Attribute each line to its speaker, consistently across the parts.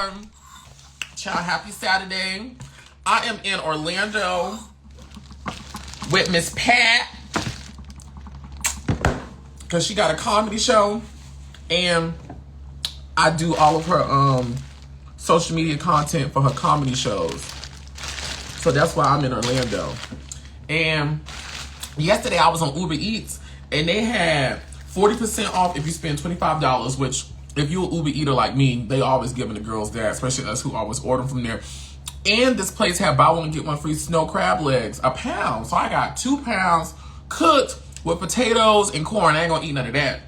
Speaker 1: everyone. Child, happy Saturday. I am in Orlando with Miss Pat because she got a comedy show and I do all of her social media content for her comedy shows. So that's why I'm in Orlando. And yesterday I was on Uber Eats and they had 40% off if you spend $25, which if you're an Uber eater like me, they always giving the girls that, especially us who always order from there. And this place had buy one get one free snow crab legs, a pound. So I got 2 pounds cooked with potatoes and corn. I ain't gonna eat none of that.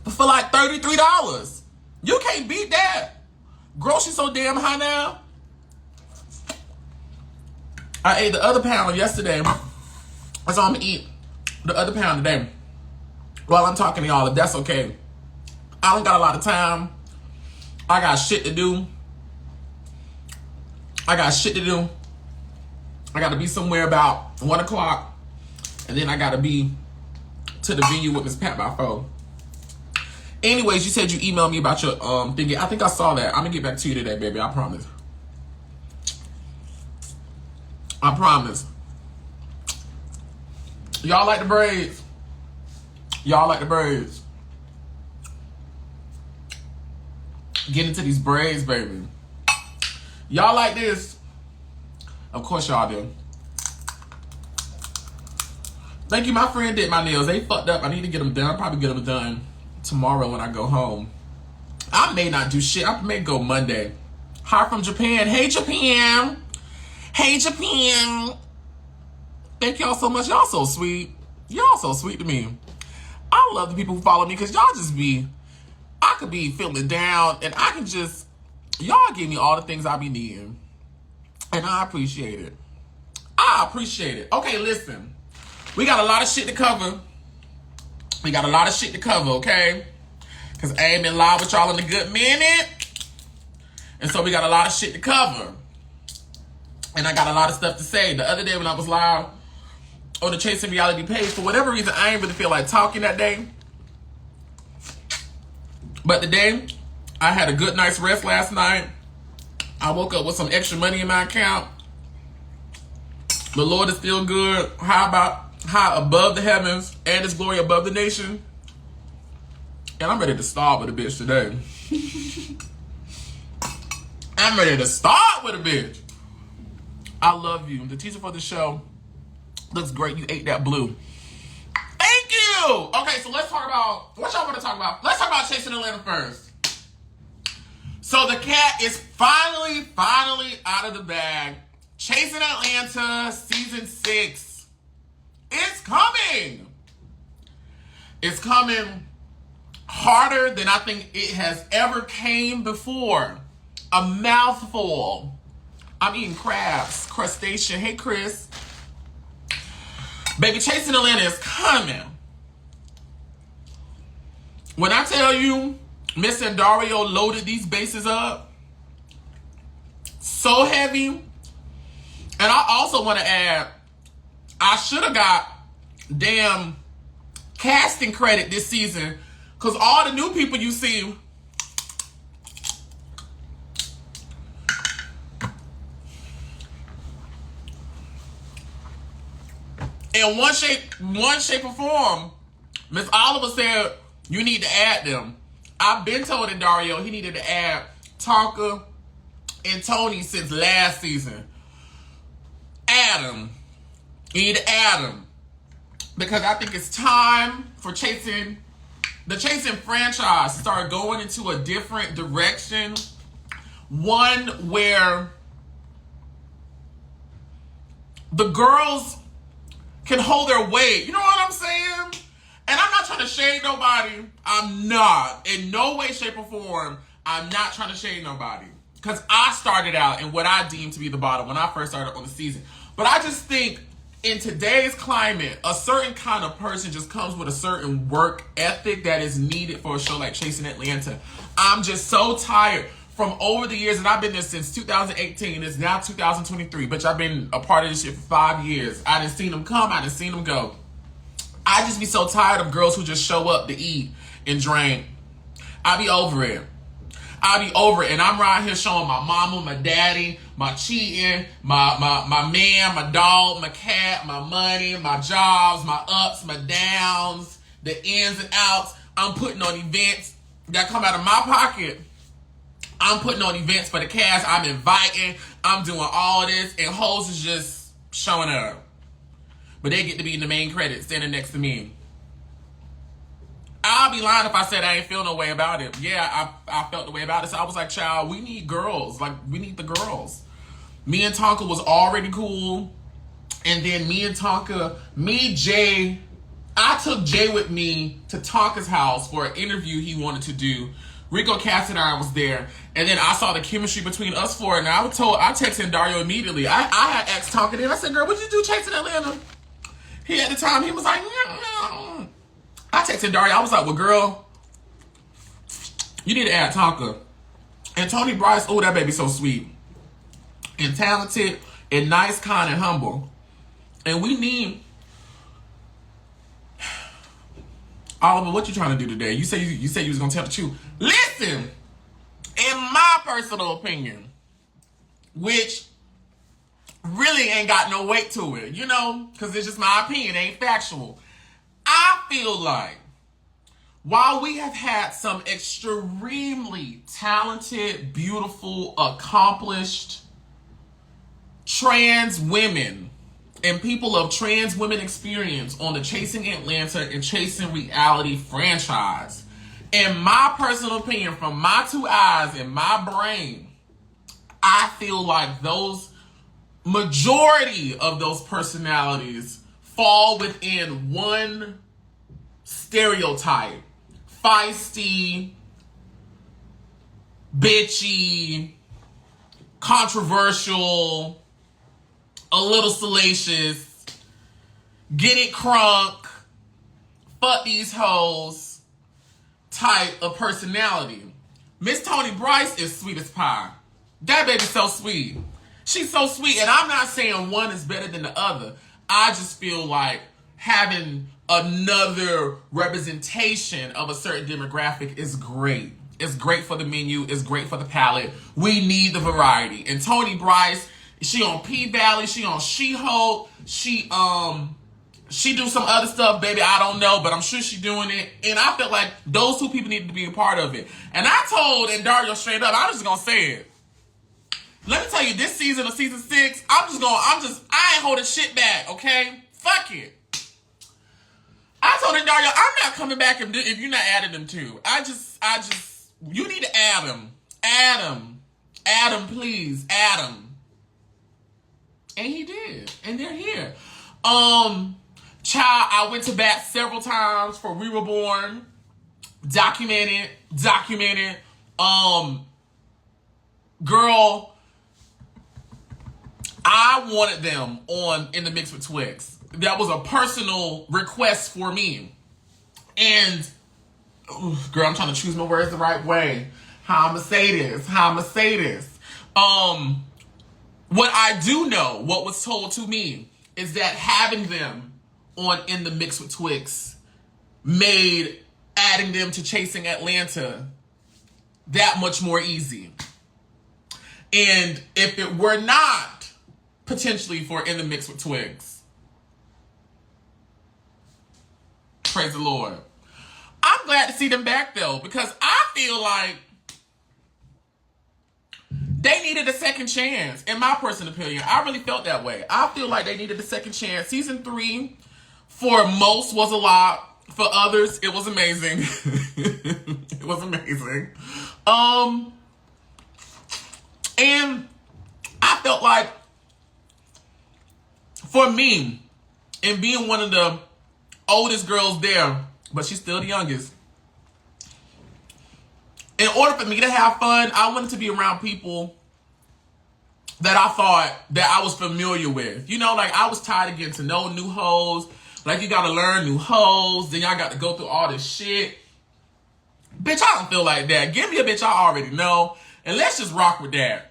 Speaker 1: But for like $33. You can't beat that. Groceries so damn high now. I ate the other pound yesterday. So I'm gonna eat the other pound today. While I'm talking to y'all, if that's okay. I don't got a lot of time. I got shit to do. I got to be somewhere about 1 o'clock. And then I got to be to the venue with Miss Pat by 4. Anyways, you said you emailed me about your thingy. I think I saw that. I'm going to get back to you today, baby. I promise. I promise. Y'all like the braids? Y'all like the braids? Get into these braids, baby. Y'all like this? Of course y'all do. Thank you, my friend did my nails. They fucked up. I need to get them done. I'll probably get them done tomorrow when I go home. I may not do shit. I may go Monday. Hi from Japan. Hey, Japan. Hey, Japan. Thank y'all so much. Y'all so sweet. Y'all so sweet to me. I love the people who follow me because y'all just be... I could be feeling down and I can just, y'all give me all the things I be needing. And I appreciate it. I appreciate it. Okay, listen. We got a lot of shit to cover. Okay? Because I ain't been live with y'all in a good minute. And so we got a lot of shit to cover. And I got a lot of stuff to say. The other day when I was live on the Chasing Reality page, for whatever reason, I ain't really feel like talking that day. But today, I had a good night's rest last night. I woke up with some extra money in my account. The Lord is still good. High above the heavens and His glory above the nation. And I'm ready to start with a bitch today. I'm ready to start with a bitch. I love you. The teaser for the show looks great. You ate that blue. Thank you. Okay, so let's talk about what y'all want to talk about. Let's talk about Chasing Atlanta first. So the cat is finally out of the bag. Chasing Atlanta season 6. It's coming. It's coming harder than I think it has ever came before. A mouthful. I'm eating crabs, crustacean. Hey, Chris. Baby, Chasing Atlanta is coming. When I tell you, Miss and Dario loaded these bases up so heavy. And I also want to add, I should have got damn casting credit this season because all the new people you see in one shape or form, Miss Oliver said you need to add them. I've been told Dario he needed to add Tonka and Tony since last season. Add them. You need to add them. Because I think it's time for the Chasing franchise to start going into a different direction. One where the girls can hold their weight. You know what I'm saying? And I'm not trying to shade nobody. I'm not. In no way, shape, or form, I'm not trying to shade nobody. Because I started out in what I deemed to be the bottom when I first started on the season. But I just think in today's climate, a certain kind of person just comes with a certain work ethic that is needed for a show like Chasing Atlanta. I'm just so tired from over the years, and I've been there since 2018. It's now 2023, but I've been a part of this shit for 5 years. I done seen them come, I done seen them go. I just be so tired of girls who just show up to eat and drink. I be over it. I'll be over it. And I'm right here showing my mama, my daddy, my cheating, my man, my dog, my cat, my money, my jobs, my ups, my downs, the ins and outs. I'm putting on events that come out of my pocket. I'm putting on events for the cast. I'm inviting. I'm doing all this. And hoes is just showing up. But they get to be in the main credits standing next to me. I'll be lying if I said I ain't feel no way about it. Yeah, I felt the way about it. So I was like, child, we need girls. Like, we need the girls. Me and Tonka was already cool. And then Jay, I took Jay with me to Tonka's house for an interview he wanted to do. Rico Cassadine was there. And then I saw the chemistry between us four. And I texted Dario immediately. I had asked Tonka then. I said, girl, what'd you do chasing Atlanta? At the time, he was like, no. I texted Daria. I was like, well, girl, you need to add Tonka. And Tony Bryce, oh, that baby's so sweet. And talented and nice, kind, and humble. And we need... Oliver, what you trying to do today? You say you was going to tell the truth. Listen, in my personal opinion, which... really ain't got no weight to it, you know, because it's just my opinion, it ain't factual. I feel like while we have had some extremely talented, beautiful, accomplished trans women and people of trans women experience on the Chasing Atlanta and Chasing Reality franchise, in my personal opinion, from my two eyes and my brain, I feel like majority of those personalities fall within one stereotype. Feisty, bitchy, controversial, a little salacious, get it crunk, fuck these hoes type of personality. Miss Tony Bryce is sweet as pie. That baby's so sweet. She's so sweet, and I'm not saying one is better than the other. I just feel like having another representation of a certain demographic is great. It's great for the menu. It's great for the palette. We need the variety. And Tony Bryce, she on P-Valley. She on She-Hulk. She do some other stuff, baby. I don't know, but I'm sure she's doing it. And I felt like those two people needed to be a part of it. And I told Dario straight up, I'm just gonna say it. Let me tell you, this season of season 6, I ain't holding shit back, okay? Fuck it. I told Dario, I'm not coming back if you're not adding them too. You need to add them. Add them, please. Add them. And he did. And they're here. Child, I went to bat several times for We Were Born. Documented. Girl, I wanted them in the mix with Twixt. That was a personal request for me. And, girl, I'm trying to choose my words the right way. How I'ma say this. What I do know, what was told to me, is that having them in the mix with Twixt made adding them to Chasing Atlanta that much more easy. And if it were not potentially for In the Mix with Twixt, praise the Lord. I'm glad to see them back though, because I feel like they needed a second chance, in my personal opinion. I really felt that way. I feel like they needed a second chance. Season 3, for most, was a lot. For others, it was amazing. It was amazing. And I felt like, for me, and being one of the oldest girls there, but she's still the youngest, in order for me to have fun, I wanted to be around people that I thought that I was familiar with. You know, like, I was tired of getting to know new hoes. Like, you gotta learn new hoes, then y'all got to go through all this shit. Bitch, I don't feel like that. Give me a bitch I already know, and let's just rock with that.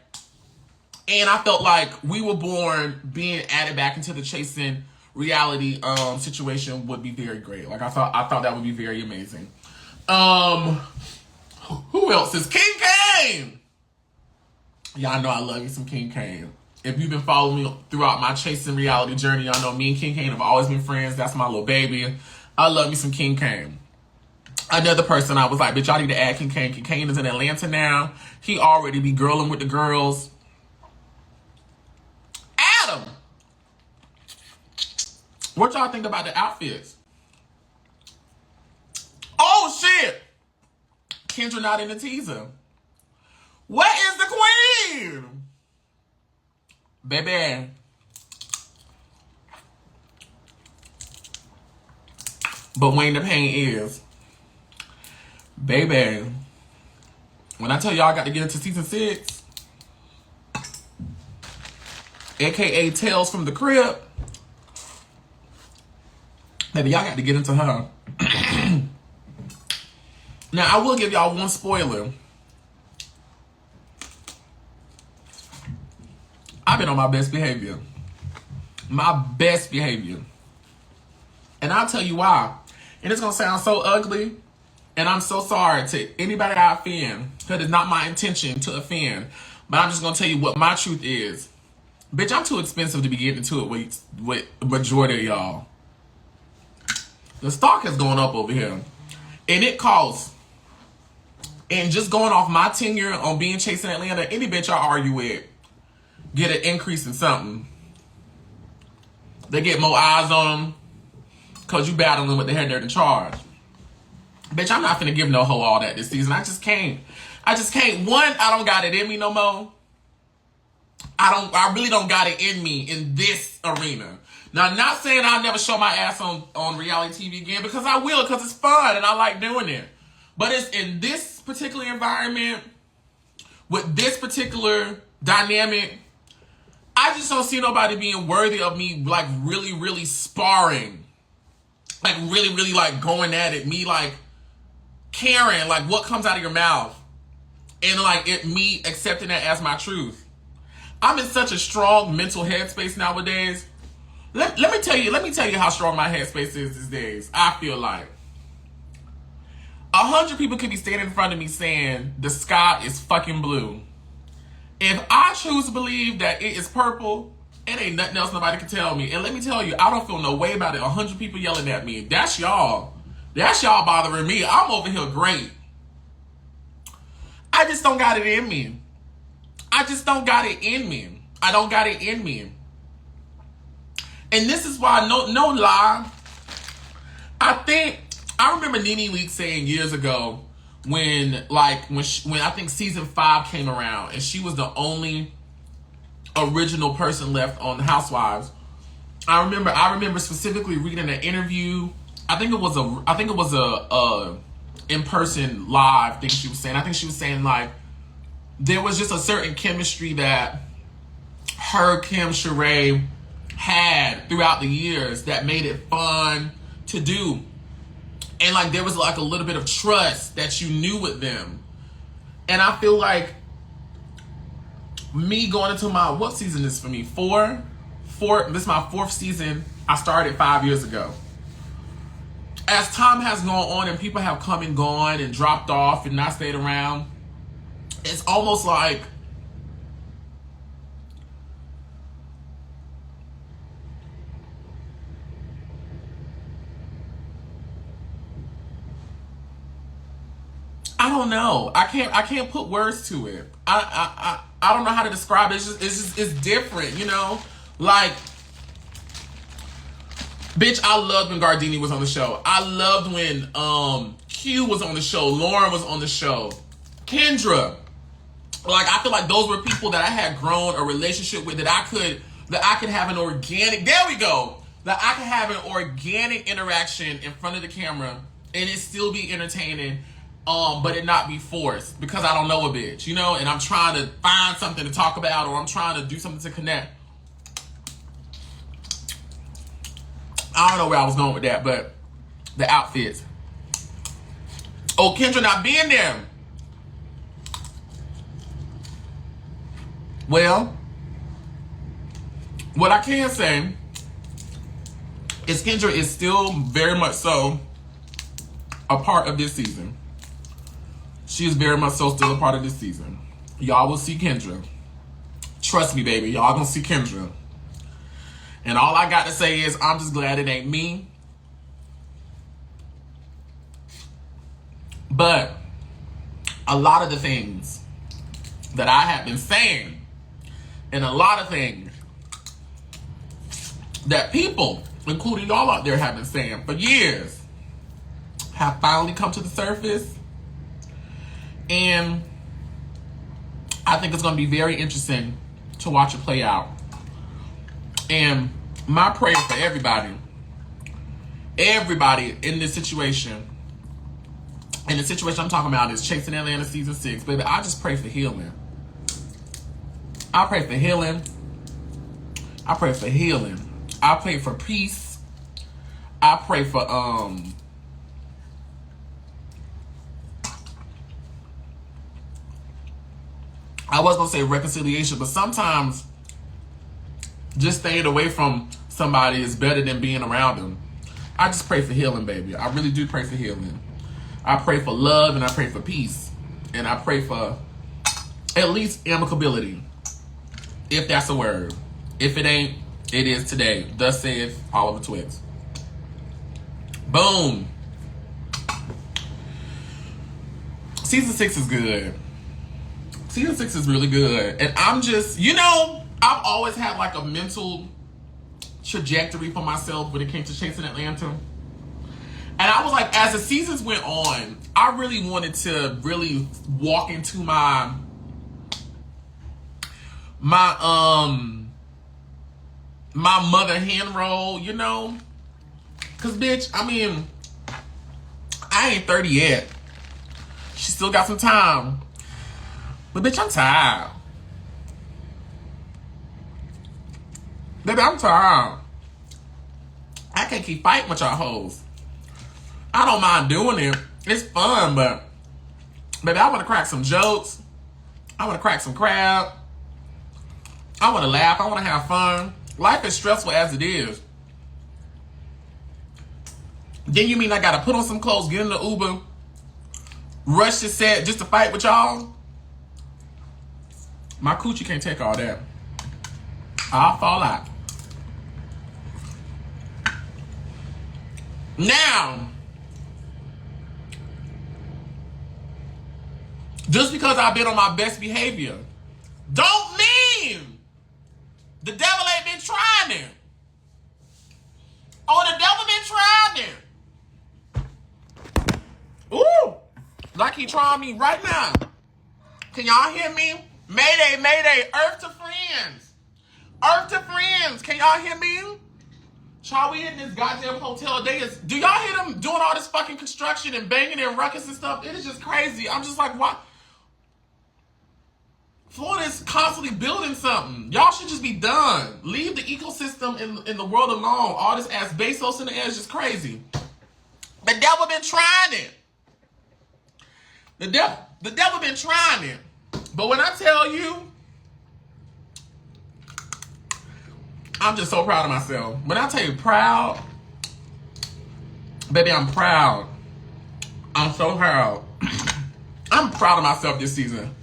Speaker 1: And I felt like We Were Born being added back into the Chasing Reality situation would be very great. Like, I thought that would be very amazing. Who else is King K? Kane! Y'all know I love you some King Kane. If you've been following me throughout my chasing reality journey, y'all know me and King Kane have always been friends. That's my little baby. I love me some King Kane. Another person I was like, bitch, y'all need to add King Kane. King Kane is in Atlanta now. He already be girling with the girls. Adam! What y'all think about the outfits? Oh, shit! Kendra not in the teaser. What is the queen? Baby. But Wayne the Pain is. Baby. When I tell y'all I got to get into season 6, aka Tales from the Crib, baby, y'all got to get into her. Now, I will give y'all one spoiler. I've been on my best behavior. My best behavior. And I'll tell you why. And it's going to sound so ugly. And I'm so sorry to anybody I offend. Because it's not my intention to offend. But I'm just going to tell you what my truth is. Bitch, I'm too expensive to be getting into it with majority of y'all. The stock is going up over here. And it costs. And just going off my tenure on being chasing Atlanta, any bitch I argue with get an increase in something. They get more eyes on them because you battling with the head nerd in charge. Bitch, I'm not finna give no hoe all that this season. I just can't. One, I don't got it in me no more. I really don't got it in me in this arena. Now, I'm not saying I'll never show my ass on reality TV again, because I will, because it's fun and I like doing it. But it's in this particular environment, with this particular dynamic, I just don't see nobody being worthy of me, like, really, really sparring. Like, really, really, like, going at it. Me, like, caring, like, what comes out of your mouth. And, like, me accepting that as my truth. I'm in such a strong mental headspace nowadays. Let me tell you how strong my headspace is these days. I feel like 100 people could be standing in front of me saying the sky is fucking blue. If I choose to believe that it is purple, it ain't nothing else nobody can tell me. And let me tell you, I don't feel no way about it. 100 people yelling at me. That's y'all. That's y'all bothering me. I'm over here great. I just don't got it in me. I don't got it in me. And this is why, no lie, I remember Nene Leakes saying years ago when I think season 5 came around and she was the only original person left on the Housewives. I remember specifically reading an interview. I think it was a in-person live thing she was saying. I think she was saying, like, there was just a certain chemistry that her, Kim, Sheree had throughout the years that made it fun to do. And, like, there was, like, a little bit of trust that you knew with them. And I feel like me going into what season is for me? 4? This is my 4th season. I started 5 years ago. As time has gone on and people have come and gone and dropped off and not stayed around, it's almost like I don't know. I can't put words to it. I don't know how to describe it. It's different, you know? Like, bitch, I loved when Gardini was on the show. I loved when Q was on the show. Lauren was on the show. Kendra. Like, I feel like those were people that I had grown a relationship with, that I could have an organic, there we go, that I could have an organic interaction in front of the camera and it still be entertaining, but it not be forced, because I don't know a bitch, you know, and I'm trying to find something to talk about, or I'm trying to do something to connect. I don't know where I was going with that, but the outfits. Oh, Kendra not being there. Well, what I can say is Kendra is still very much so a part of this season. She is very much so still a part of this season. Y'all will see Kendra. Trust me, baby. Y'all gonna see Kendra. And all I got to say is I'm just glad it ain't me. But a lot of the things that I have been saying, and a lot of things that people, including y'all out there, have been saying for years, have finally come to the surface. And I think it's going to be very interesting to watch it play out. And my prayer for everybody in this situation, and the situation I'm talking about is Chasing Atlanta Season 6. Baby, I just pray for healing. I pray for healing. I pray for healing. I pray for peace. I pray for, I was going to say reconciliation, but sometimes just staying away from somebody is better than being around them. I just pray for healing, baby. I really do pray for healing. I pray for love and I pray for peace. And I pray for at least amicability. If that's a word. If it ain't, it is today. Thus saith Oliver Twixt. Boom. Season 6 is good. Season 6 is really good. And I'm just, I've always had like a mental trajectory for myself when it came to Chasing Atlanta. And I was like, as the seasons went on, I really wanted to really walk into my mother hen role, Cause bitch, I ain't 30 yet. She still got some time. But bitch, I'm tired. Baby, I'm tired. I can't keep fighting with y'all hoes. I don't mind doing it. It's fun, but baby, I want to crack some jokes. I want to crack some crap. I want to laugh. I want to have fun. Life is stressful as it is. Then you mean I got to put on some clothes, get in the Uber, rush the set just to fight with y'all? My coochie can't take all that. I'll fall out. Now, just because I've been on my best behavior, don't mean the devil ain't been trying it. Oh, the devil been trying it. Ooh, like he trying me right now. Can y'all hear me? Mayday, mayday, earth to friends. Earth to friends, can y'all hear me? Child, we in this goddamn hotel. Do y'all hear them doing all this fucking construction and banging and ruckus and stuff? It is just crazy. I'm just like, what? Florida's constantly building something. Y'all should just be done. Leave the ecosystem in the world alone. All this ass Bezos in the air is just crazy. The devil been trying it. The devil been trying it. But when I tell you, I'm just so proud of myself. When I tell you proud, baby, I'm proud. I'm so proud. I'm proud of myself this season.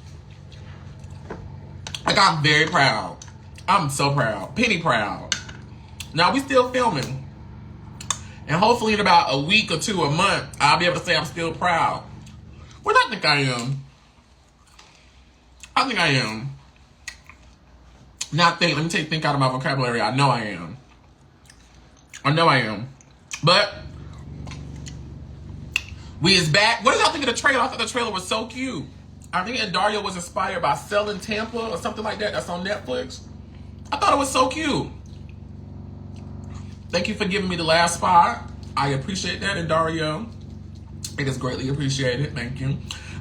Speaker 1: Like, I'm very proud. I'm so proud. Penny proud. Now, we still filming. And hopefully in about a week or two, a month, I'll be able to say I'm still proud. What I think I am. I think I am. Let me think out of my vocabulary. I know I am. I know I am. But we is back. What did y'all think of the trailer? I thought the trailer was so cute. I think Dario was inspired by Selling Tampa or something like that. That's on Netflix. I thought it was so cute. Thank you for giving me the last spot. I appreciate that, and Dario. It is greatly appreciated. Thank you.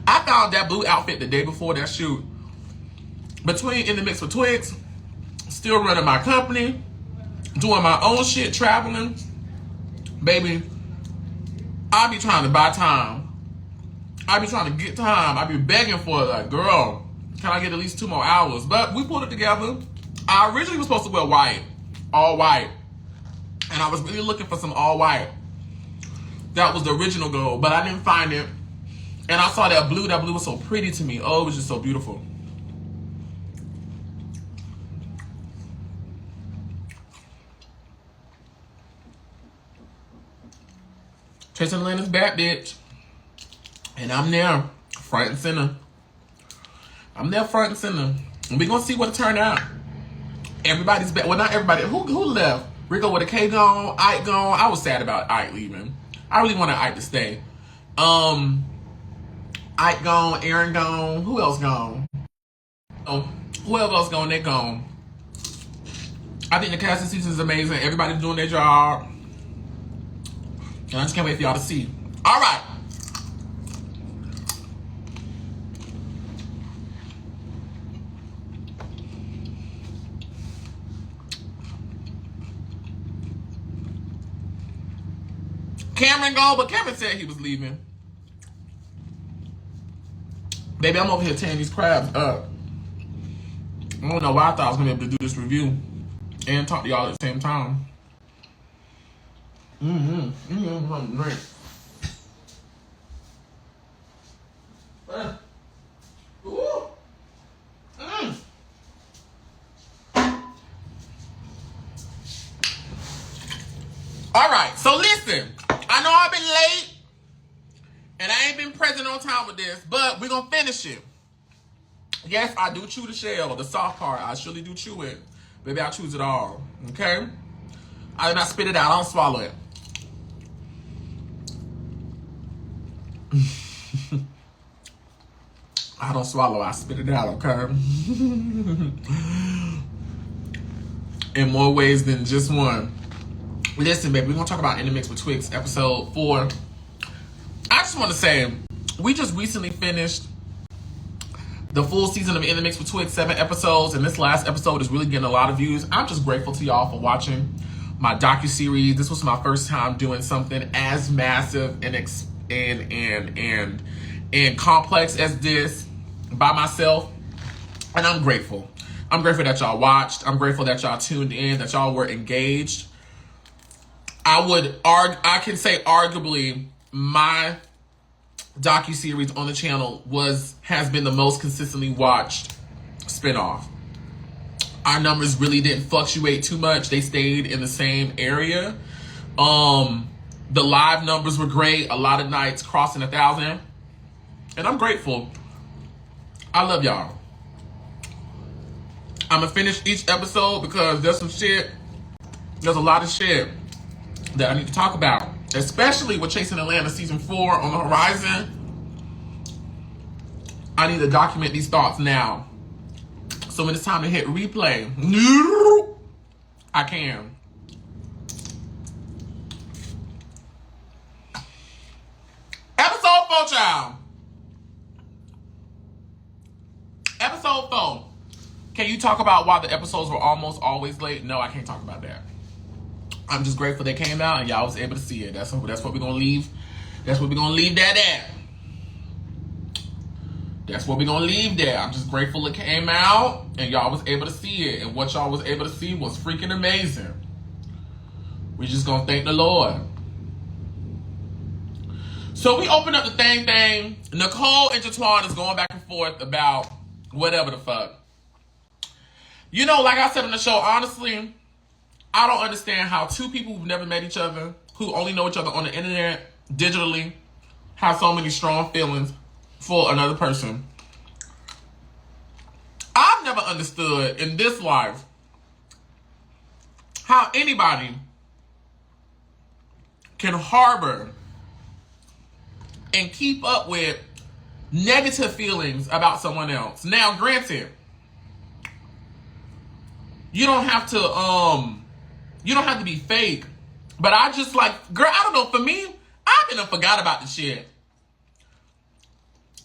Speaker 1: I found that blue outfit the day before that shoot. In the mix with Twixt, still running my company, doing my own shit, traveling. Baby, I be trying to buy time. I be trying to get time. I be begging for it, like, girl, can I get at least 2 more hours? But we pulled it together. I originally was supposed to wear white, all white. And I was really looking for some all white. That was the original goal, but I didn't find it. And I saw that blue. That blue was so pretty to me. Oh, it was just so beautiful. Chasing Atlanta's back, bitch. And I'm there, front and center. I'm there, front and center. And we gonna see what it turned out. Everybody's back. Well, not everybody. Who left? Rico with a K gone, Ike gone. I was sad about Ike leaving. I really wanted Ike to stay. Ike gone, Aaron gone. Who else gone? Oh, whoever else gone, they gone. I think the casting season is amazing. Everybody's doing their job. And I just can't wait for y'all to see. All right. Cameron gone, but Cameron said he was leaving. Baby, I'm over here tearing these crabs up. I don't know why I thought I was going to be able to do this review and talk to y'all at the same time. Something great. All right, so listen. I know I've been late, and I ain't been present on time with this, but we're going to finish it. Yes, I do chew the shell, the soft part. I surely do chew it. Baby, I choose it all, okay? I did not spit it out. I don't swallow it. I don't swallow. I spit it out, okay? In more ways than just one. Listen, baby, we're going to talk about In the Mix with Twixt, episode 4. I just want to say, we just recently finished the full season of In the Mix with Twixt, 7 episodes, and this last episode is really getting a lot of views. I'm just grateful to y'all for watching my docu-series. This was my first time doing something as massive and complex as this by myself, and I'm grateful. I'm grateful that y'all watched. I'm grateful that y'all tuned in, that y'all were engaged. I can say arguably my docu-series on the channel has been the most consistently watched spinoff. Our numbers really didn't fluctuate too much. They stayed in the same area. The live numbers were great. A lot of nights crossing 1,000. And I'm grateful. I love y'all. I'm going to finish each episode because there's a lot of shit that I need to talk about. Especially with Chasing Atlanta season 4 on the horizon. I need to document these thoughts now. So when it's time to hit replay, I can. Episode 4, child. Episode 4. Can you talk about why the episodes were almost always late? No, I can't talk about that. I'm just grateful they came out and y'all was able to see it. That's what we're gonna leave. That's what we're gonna leave that at. That's what we're gonna leave there. I'm just grateful it came out and y'all was able to see it. And what y'all was able to see was freaking amazing. We just gonna thank the Lord. So we open up the thing. Nicole and Jatwan is going back and forth about whatever the fuck. You know, like I said on the show, honestly, I don't understand how two people who've never met each other, who only know each other on the internet, digitally, have so many strong feelings for another person. I've never understood in this life how anybody can harbor and keep up with negative feelings about someone else. Now, granted, you don't have to be fake, but I just like, girl, I don't know, for me, I been forgot about the shit.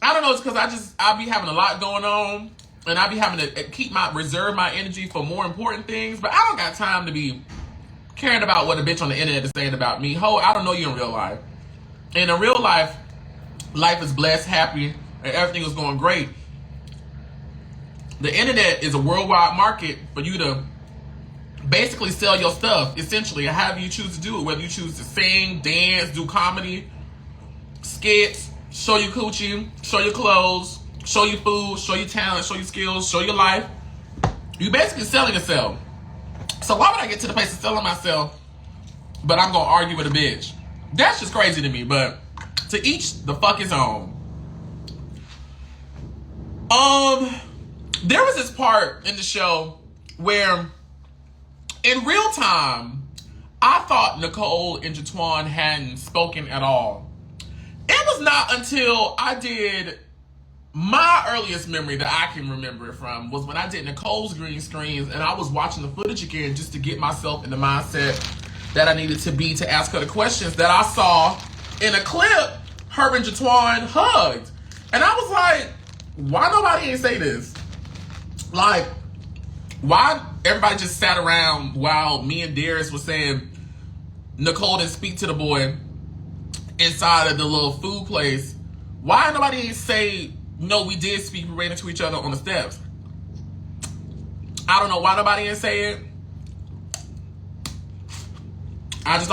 Speaker 1: I don't know, it's because I be having a lot going on, and I be having to reserve my energy for more important things, but I don't got time to be caring about what a bitch on the internet is saying about me. Ho, I don't know you in real life. And in real life, life is blessed, happy, and everything is going great. The internet is a worldwide market for you to basically sell your stuff, essentially, however you choose to do it. Whether you choose to sing, dance, do comedy, skits, show your coochie, show your clothes, show your food, show your talent, show your skills, show your life. You basically selling yourself. So why would I get to the place of selling myself, but I'm gonna argue with a bitch? That's just crazy to me, but to each the fuck his own. There was this part in the show where in real time, I thought Nicole and Jatwan hadn't spoken at all. It was not until I did my earliest memory that I can remember it from was when I did Nicole's green screens and I was watching the footage again just to get myself in the mindset that I needed to be to ask her the questions that I saw in a clip. Her and Jatwan hugged. And I was like, why nobody ain't say this? Like, why everybody just sat around while me and Darius was saying Nicole didn't speak to the boy inside of the little food place? Why nobody say, no, we did speak, we ran into each other on the steps? I don't know why nobody didn't say it. I just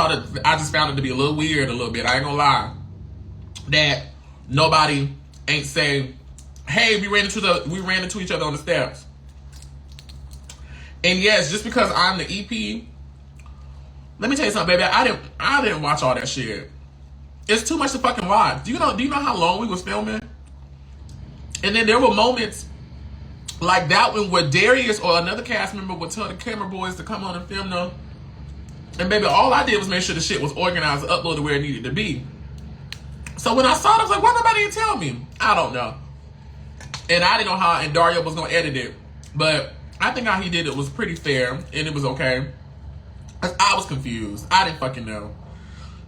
Speaker 1: found it to be a little weird a little bit. I ain't gonna lie. That nobody ain't say, hey, we ran into each other on the steps. And yes, just because I'm the EP, let me tell you something, baby. I didn't watch all that shit. It's too much to fucking watch. Do you know how long we was filming? And then there were moments like that one where Darius or another cast member would tell the camera boys to come on and film them. And baby, all I did was make sure the shit was organized and uploaded where it needed to be. So when I saw it, I was like, why nobody didn't tell me? I don't know. And I didn't know how, and Dario was gonna edit it. But I think how he did it was pretty fair, and it was okay. I was confused. I didn't fucking know.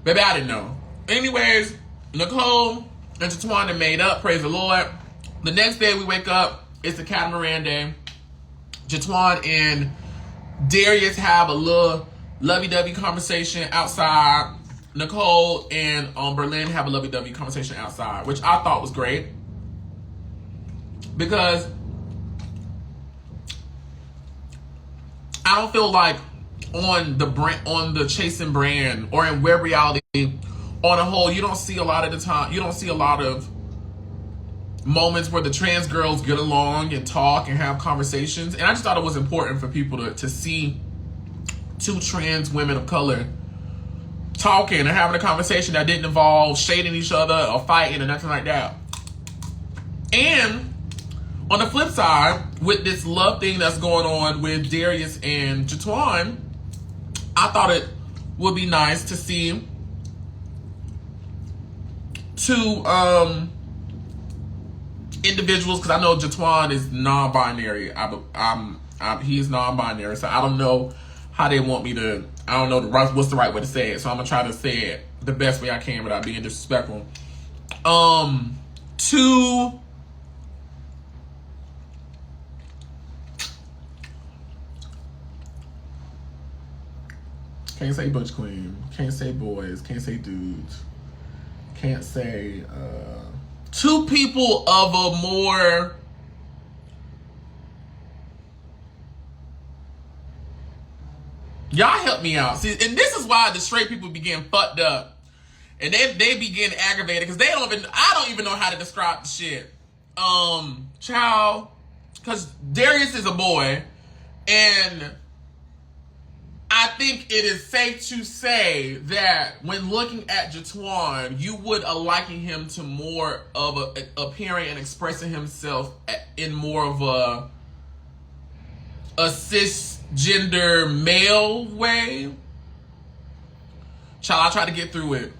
Speaker 1: Baby, I didn't know. Anyways, Nicole and Jatwan made up, praise the Lord. The next day we wake up, it's the catamaran day. Jatwan and Darius have a little lovey-dovey conversation outside. Nicole and Berlin have a lovey-dovey conversation outside, which I thought was great. Because I don't feel like on the Chasing brand or in web reality on a whole, you don't see a lot of the time, you don't see a lot of moments where the trans girls get along and talk and have conversations. And I just thought it was important for people to see two trans women of color talking and having a conversation that didn't involve shading each other or fighting or nothing like that. And on the flip side, with this love thing that's going on with Darius and Jatwan, I thought it would be nice to see two individuals, because I know Jatwan is non-binary. He is non-binary, so I don't know how they want me to. I don't know what's the right way to say it, so I'm gonna try to say it the best way I can without being disrespectful. Two can't say butch queen, can't say boys, can't say dudes, can't say two people of a more y'all help me out. See, and this is why the straight people be getting fucked up. And they be getting aggravated because I don't even know how to describe the shit. Child, because Darius is a boy, and I think it is safe to say that when looking at Jatwan, you would liken him to more of appearing and expressing himself in more of a cisgender male way. Child, I try to get through it.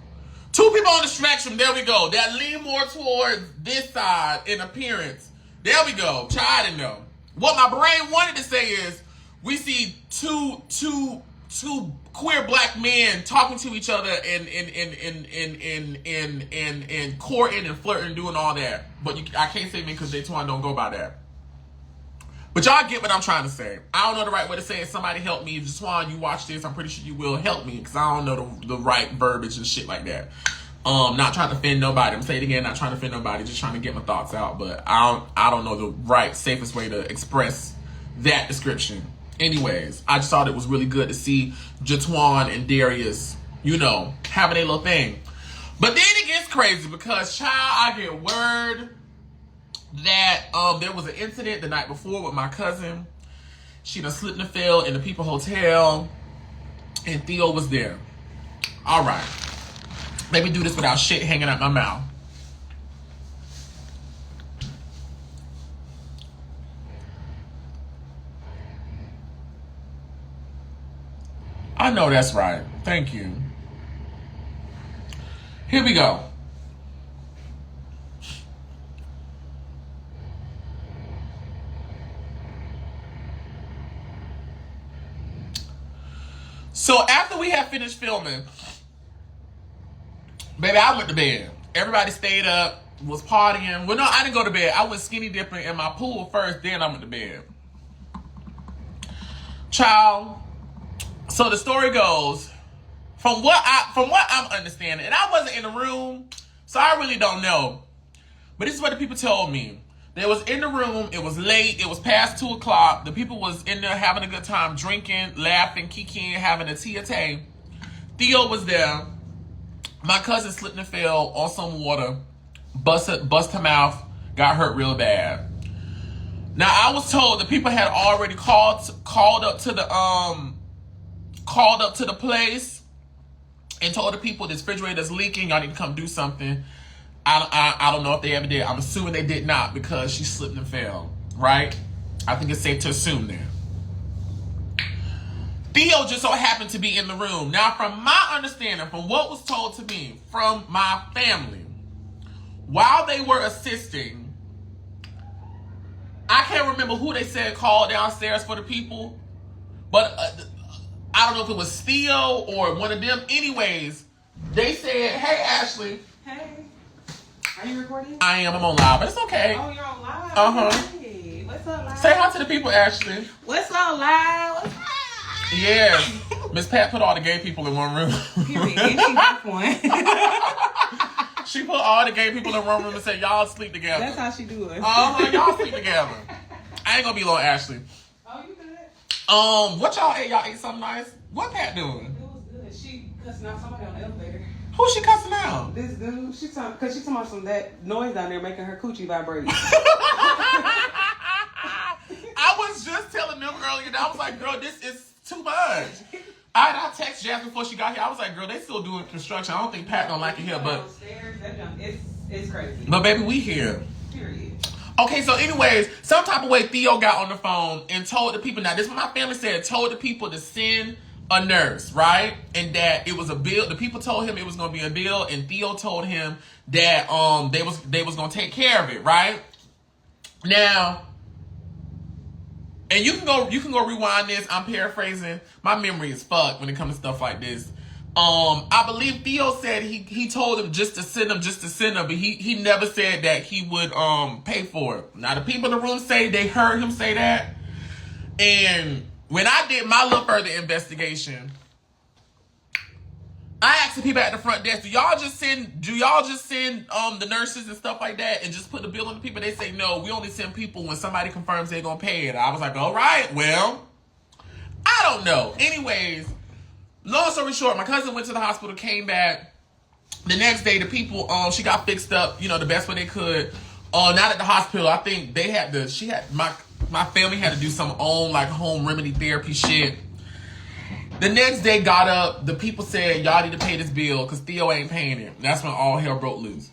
Speaker 1: Two people on the spectrum, there we go, that lean more towards this side in appearance. There we go. Child, I didn't know. What my brain wanted to say is, we see two queer black men talking to each other and courting and flirting, doing all that. But I can't say me because Jatwan don't go by that. But y'all get what I'm trying to say. I don't know the right way to say it. Somebody help me. Jatwan, you watch this. I'm pretty sure you will help me because I don't know the right verbiage and shit like that. Not trying to offend nobody. I'm saying it again, not trying to offend nobody. Just trying to get my thoughts out. But I don't know the right, safest way to express that description. Anyways, I just thought it was really good to see Jatwan and Darius, having a little thing. But then it gets crazy because, child, I get word that there was an incident the night before with my cousin. She done slipped and fell in the People Hotel, and Theo was there. All right. Let me do this without shit hanging out my mouth. I know that's right. Thank you. Here we go. So after we had finished filming, baby, I went to bed. Everybody stayed up, was partying. Well, no, I didn't go to bed. I went skinny dipping in my pool first, then I went to bed. Child. So the story goes, from what I'm understanding, and I wasn't in the room, so I really don't know. But this is what the people told me. They was in the room, it was late, it was past 2 o'clock. The people was in there having a good time, drinking, laughing, kikiing, having a tea. Theo was there. My cousin slipped and fell on some water, bust her mouth, got hurt real bad. Now I was told the people had already called up to the place and told the people this refrigerator's leaking. Y'all need to come do something. I don't know if they ever did. I'm assuming they did not because she slipped and fell, right? I think it's safe to assume that. Theo just so happened to be in the room. Now, from my understanding, from what was told to me from my family, while they were assisting, I can't remember who they said called downstairs for the people, but I don't know if it was Theo or one of them. Anyways, they said, hey, Ashley.
Speaker 2: Hey. Are you recording?
Speaker 1: I am. I'm on live, but it's okay.
Speaker 2: Oh, you're on live?
Speaker 1: Uh-huh.
Speaker 2: Hey, what's up, live?
Speaker 1: Say hi to the people, Ashley.
Speaker 2: What's up, live? What's up?
Speaker 1: Yeah. Miss Pat put all the gay people in one room.
Speaker 2: Period. And she took one.
Speaker 1: She put all the gay people in one room and said, y'all sleep together.
Speaker 2: That's how she do it.
Speaker 1: Y'all sleep together. I ain't gonna be long, Ashley.
Speaker 2: Oh, you good?
Speaker 1: What y'all ate? Y'all ate something nice? What Pat doing?
Speaker 2: It was good. She cussing out somebody on the elevator.
Speaker 1: Who she cussing out?
Speaker 2: This dude. Because she talking about some that noise down there making her coochie vibrate.
Speaker 1: I was just telling them earlier that I was like, girl, this is too much. I text Jasmine before she got here. I was like, girl, they still doing construction. I don't think Pat don't like it here, but
Speaker 2: it's crazy.
Speaker 1: But baby, we here.
Speaker 2: Period.
Speaker 1: Okay, so anyways, some type of way Theo got on the phone and told the people, now this is what my family said, told the people to send a nurse, right? And that it was a bill. The people told him it was gonna be a bill, and Theo told him that they was gonna take care of it, right? Now, and you can go rewind this. I'm paraphrasing. My memory is fucked when it comes to stuff like this. I believe Theo said he told him just to send him, but he never said that he would pay for it. Now the people in the room say they heard him say that, and when I did my little further investigation, I asked the people at the front desk, do y'all just send the nurses and stuff like that and just put the bill on the people? They say no, we only send people when somebody confirms they're gonna pay it. I was like, all right, well, I don't know. Anyways, long story short, my cousin went to the hospital, came back. The next day, the people, she got fixed up, the best way they could. Not at the hospital. I think my family had to do some own like home remedy therapy shit. The next day, got up. The people said, y'all need to pay this bill because Theo ain't paying it. That's when all hell broke loose.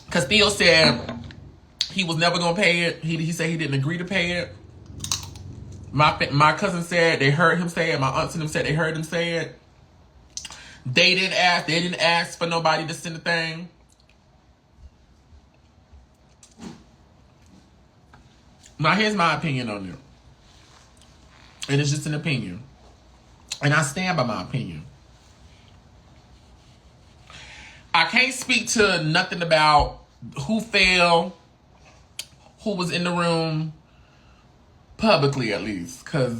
Speaker 1: Because Theo said he was never going to pay it. He said he didn't agree to pay it. My cousin said they heard him say it. My aunts and them said they heard him say it. They didn't ask for nobody to send a thing. Now, here's my opinion on it. And it's just an opinion. And I stand by my opinion. I can't speak to nothing about who fell, who was in the room, publicly at least, because,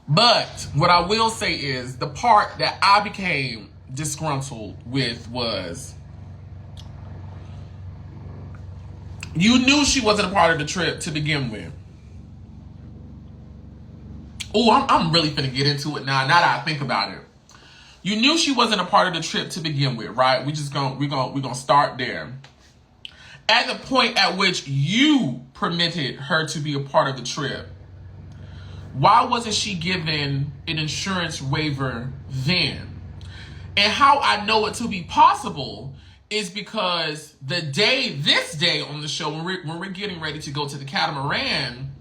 Speaker 1: But what I will say is the part that I became disgruntled with was, you knew she wasn't a part of the trip to begin with. Oh, I'm really finna get into it now. Now that I think about it, you knew she wasn't a part of the trip to begin with, right? We're gonna start there. At the point at which you permitted her to be a part of the trip, why wasn't she given an insurance waiver then? And how I know it to be possible is because this day on the show, when we're getting ready to go to the catamaran,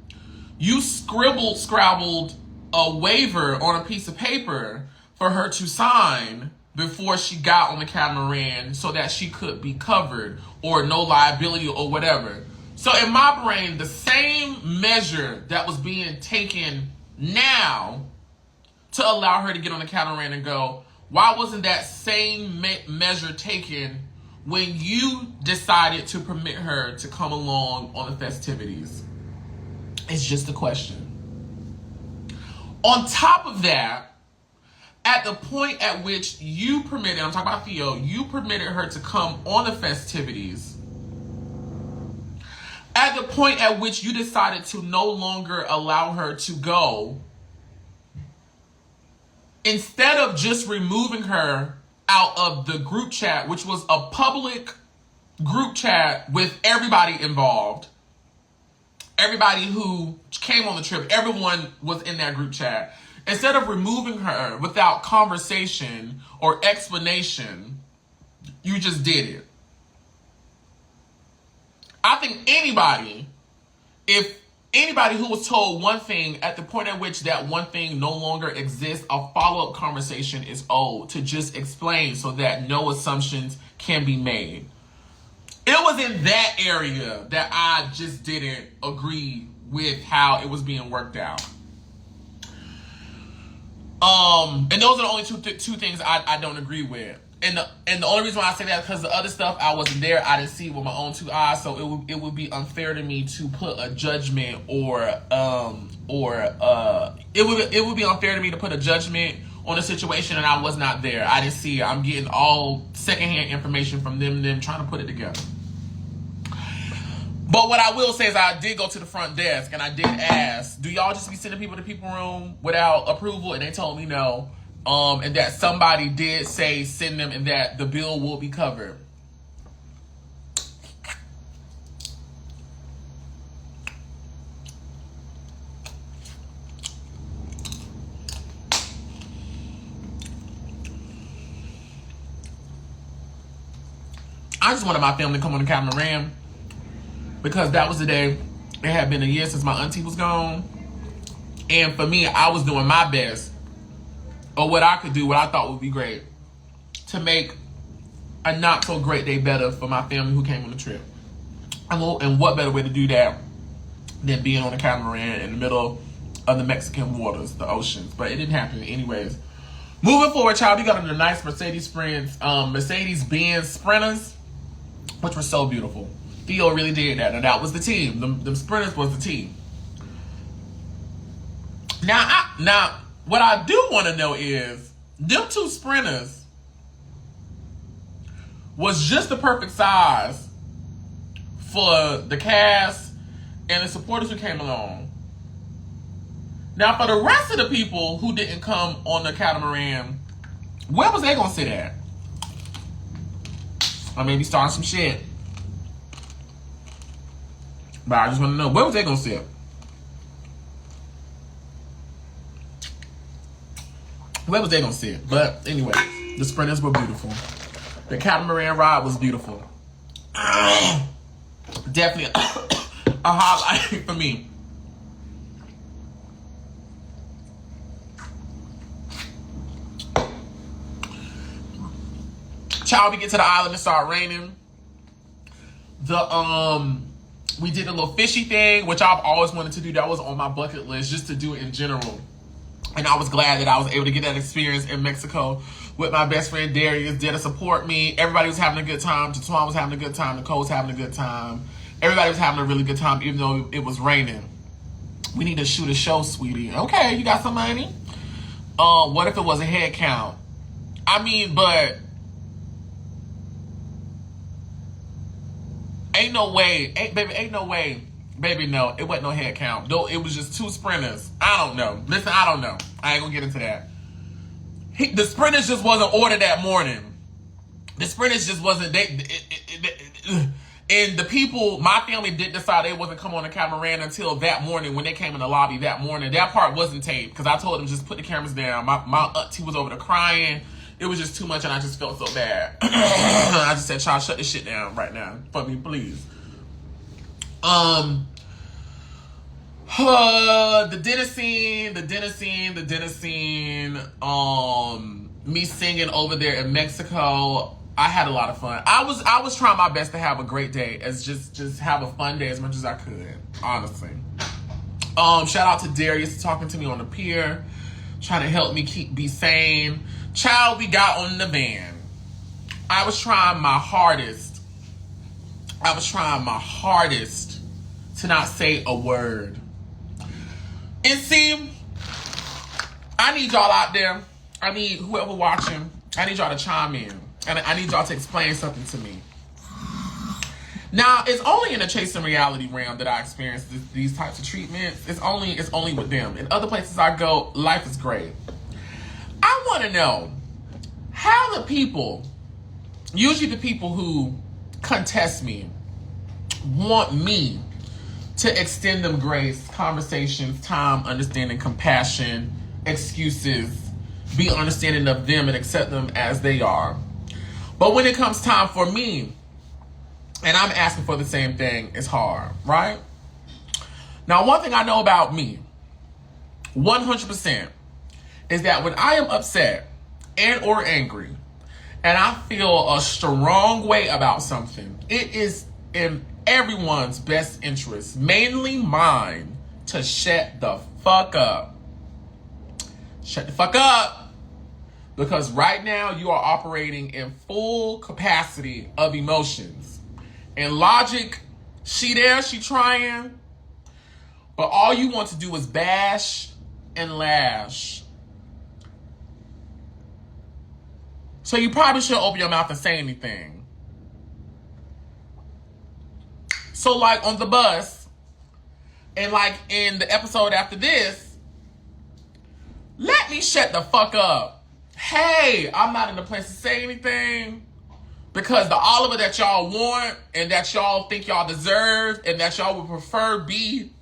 Speaker 1: you scrabbled a waiver on a piece of paper for her to sign before she got on the catamaran so that she could be covered or no liability or whatever. So in my brain, the same measure that was being taken now to allow her to get on the catamaran and go, why wasn't that same measure taken when you decided to permit her to come along on the festivities? It's just a question. On top of that, at the point at which you permitted, I'm talking about Theo, you permitted her to come on the festivities. At the point at which you decided to no longer allow her to go, instead of just removing her out of the group chat, which was a public group chat with everybody involved, everybody who came on the trip, everyone was in that group chat. Instead of removing her without conversation or explanation, you just did it. I think if anybody who was told one thing at the point at which that one thing no longer exists, a follow-up conversation is owed to just explain so that no assumptions can be made. It was in that area that I just didn't agree with how it was being worked out. And those are the only two things I don't agree with. And the only reason why I say that is because the other stuff I wasn't there, I didn't see it with my own two eyes, so it would be unfair to me to put a judgment it would be unfair to me to put a judgment on a situation and I was not there. I didn't see it. I'm getting all secondhand information from them trying to put it together. But what I will say is I did go to the front desk and I did ask, do y'all just be sending people to people room without approval? And they told me no. And that somebody did say send them and that the bill will be covered. I just wanted my family to come on the catamaran because that was the day. It had been a year since my auntie was gone. And for me, I was doing my best, or what I could do, what I thought would be great, to make a not so great day better for my family who came on the trip. And what better way to do that than being on a catamaran in the middle of the Mexican waters, the oceans. But it didn't happen anyways. Moving forward, child, we got the nice Mercedes-Benz Sprinters, which were so beautiful. Theo really did that. And that was the team. Them Sprinters was the team. Now, what I do want to know is, them two Sprinters was just the perfect size for the cast and the supporters who came along. Now, for the rest of the people who didn't come on the catamaran, where was they going to sit at? Or maybe start some shit. But I just want to know, where was they going to sit? Where was they going to sit? But anyway, the Sprinters were beautiful. The catamaran ride was beautiful. Definitely a highlight for me. Child, we get to the island, it started raining. We did a little fishy thing, which I've always wanted to do. That was on my bucket list, just to do it in general. And I was glad that I was able to get that experience in Mexico with my best friend Darius there to support me. Everybody was having a good time. Tatuan was having a good time. Nicole was having a good time. Everybody was having a really good time, even though it was raining. We need to shoot a show, sweetie. Okay, you got some money? What if it was a head count? I mean, but ain't no way Baby, no, it wasn't no head count. Though it was just 2 sprinters. I don't know. Listen, I don't know. I ain't gonna get into that. The sprinters just wasn't ordered that morning. The sprinters just wasn't. And the people, my family did decide they wasn't come on the camera until that morning when they came in the lobby that morning. That part wasn't taped because I told them just put the cameras down. My auntie was over there crying. It was just too much and I just felt so bad. I just said, child, shut this shit down right now for me, please. The dinner scene, me singing over there in Mexico. I had a lot of fun. I was trying my best to have a great day, as just have a fun day as much as I could, honestly. Shout out to Darius talking to me on the pier, trying to help me be sane. Child, we got on the van. I was trying my hardest to not say a word. And see, I need y'all out there. I need whoever watching. I need y'all to chime in. And I need y'all to explain something to me. Now, it's only in the chasing reality realm that I experience these types of treatments. It's only with them. In other places I go, life is great. I want to know how the people, usually the people who contest me, want me to extend them grace, conversations, time, understanding, compassion, excuses, be understanding of them and accept them as they are. But when it comes time for me, and I'm asking for the same thing, it's hard, right? Now, one thing I know about me, 100%, is that when I am upset and or angry, and I feel a strong way about something, it is in everyone's best interest, mainly mine, to shut the fuck up. Shut the fuck up. Because right now you are operating in full capacity of emotions. And logic, she trying. But all you want to do is bash and lash. So you probably shouldn't open your mouth and say anything. So like on the bus, and like in the episode after this, let me shut the fuck up. Hey, I'm not in the place to say anything because the Oliver that y'all want and that y'all think y'all deserve and that y'all would prefer be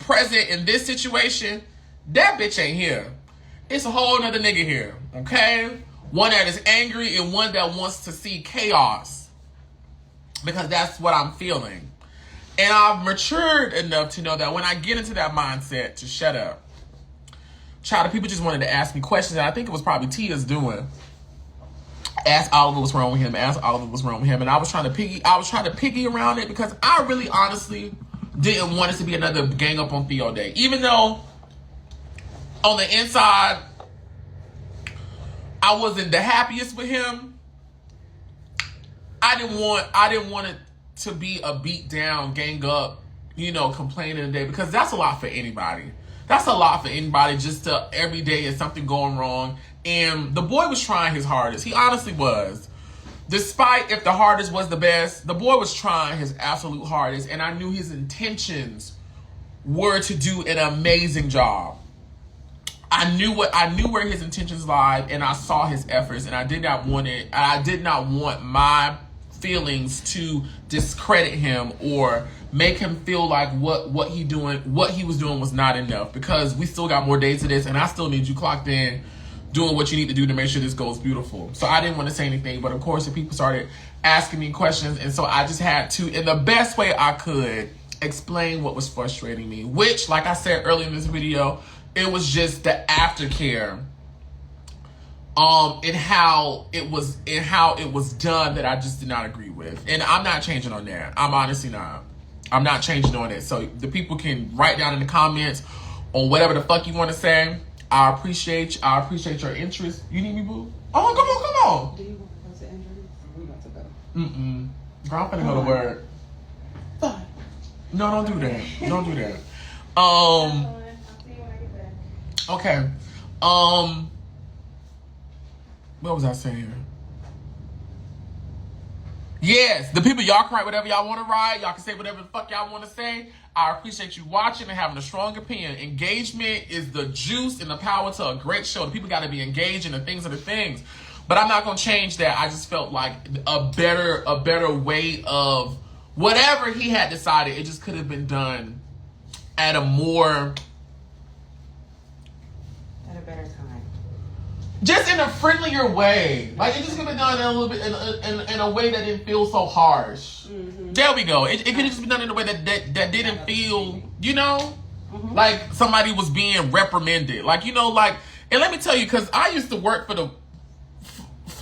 Speaker 1: present in this situation, that bitch ain't here. It's a whole nother nigga here, okay? One that is angry and one that wants to see chaos because that's what I'm feeling. And I've matured enough to know that when I get into that mindset, to shut up. Child, the people just wanted to ask me questions, and I think it was probably Tia's doing. Ask Oliver what's wrong with him. Ask Oliver what's wrong with him. And I was trying to piggy around it because I really honestly didn't want it to be another gang up on Theo day. Even though on the inside I wasn't the happiest with him. I didn't want it to be a beat down, gang up, complaining today, because that's a lot for anybody. That's a lot for anybody, just to every day is something going wrong. And the boy was trying his hardest. He honestly was. Despite if the hardest was the best, the boy was trying his absolute hardest. And I knew his intentions were to do an amazing job. I knew where his intentions lied, and I saw his efforts, and I did not want my feelings to discredit him or make him feel like what he was doing was not enough, because we still got more days to this, and I still need you clocked in doing what you need to do to make sure this goes beautiful. So I didn't want to say anything, but of course the people started asking me questions, and so I just had to, in the best way I could, explain what was frustrating me, which, like I said earlier in this video, it was just the aftercare and how it was done that I just did not agree with. And I'm not changing on that. I'm honestly not. I'm not changing on it. So the people can write down in the comments on whatever the fuck you want to say. I appreciate your interest. You need me, boo? Oh, come on.
Speaker 2: Do you want to go to injuries? We about to go.
Speaker 1: Girl, I'm finna go to work.
Speaker 2: Fine.
Speaker 1: No, don't do that. Don't do that.
Speaker 2: I'll see you when I get back.
Speaker 1: Okay. What was I saying? Yes, the people, y'all can write whatever y'all want to write. Y'all can say whatever the fuck y'all want to say. I appreciate you watching and having a strong opinion. Engagement is the juice and the power to a great show. The people got to be engaged in the things are the things. But I'm not going to change that. I just felt like a better way of whatever he had decided. It just could have been done at a
Speaker 2: better time.
Speaker 1: Just in a friendlier way. Like, it just could have been done in a little bit, in a way that didn't feel so harsh. Mm-hmm. There we go. It could have just been done in a way that didn't feel, you know, like somebody was being reprimanded. Like, you know, like, and let me tell you, because I used to work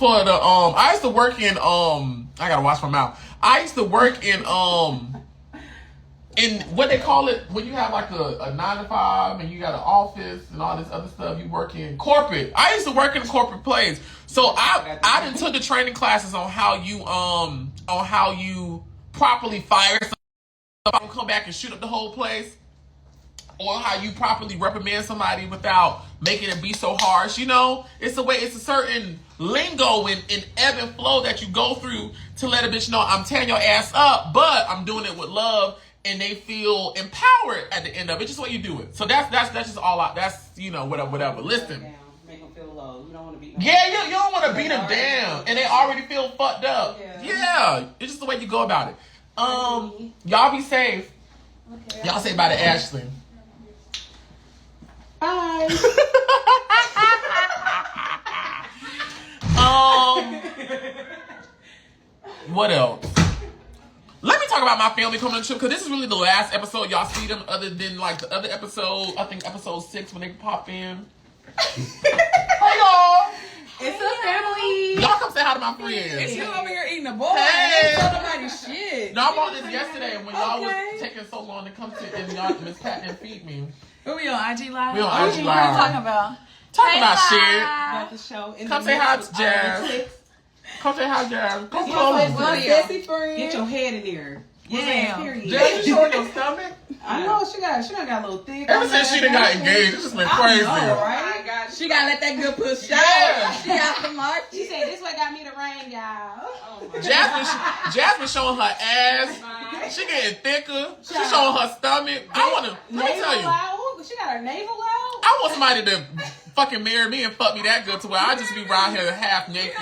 Speaker 1: I used to work in, I gotta watch my mouth. I used to work in what they call it when you have like a 9 to 5 and you got an office and all this other stuff. You work in corporate. I used to work in a corporate place, so I done took the training classes on how you properly fire somebody, don't come back and shoot up the whole place, or how you properly reprimand somebody without making it be so harsh. You know, it's a certain lingo and ebb and flow that you go through to let a bitch know I'm tearing your ass up, but I'm doing it with love. And they feel empowered at the end of it. Just the way you do it. So that's just all out. That's, you know, whatever. Listen.
Speaker 2: Make them feel low. You don't want to beat them.
Speaker 1: Yeah, you don't want to beat them down. And they already feel fucked up. Yeah. It's just the way you go about it. Y'all be safe. Okay. Y'all say bye to Ashley.
Speaker 2: Bye.
Speaker 1: What else? Let me talk about my family coming on the trip, because this is really the last episode y'all see them, other than like the other episode, I think episode 6 when they pop in. Hey y'all!
Speaker 2: It's a family.
Speaker 1: Y'all come say hi to my friends.
Speaker 3: It's you over here eating a bowl.
Speaker 1: Hey.
Speaker 3: Ain't nobody shit.
Speaker 1: No, I bought this yesterday when y'all was taking so long to come to and y'all Miss Pat and feed me.
Speaker 3: Who we on IG Live?
Speaker 1: We on IG Live.
Speaker 3: What are you talking about?
Speaker 1: Talking about shit.
Speaker 2: About the show.
Speaker 1: Come say hi to Jazz. Come say hi, Jazz. Come
Speaker 2: Get your head in there.
Speaker 3: Yeah.
Speaker 1: Jazz, you showing your stomach?
Speaker 2: I know she got a little thick.
Speaker 1: Ever since she done got engaged, it's just been crazy.
Speaker 2: I know, right?
Speaker 3: She gotta let that good push out.
Speaker 1: Yeah.
Speaker 3: She got the mark.
Speaker 2: She said this way got me to rain, y'all. Oh my
Speaker 1: Jasmine showing her ass. She getting thicker. She showing her stomach. Let me tell you.
Speaker 2: She got her navel out.
Speaker 1: I want somebody to fucking marry me and fuck me that good to where I just be around here half naked.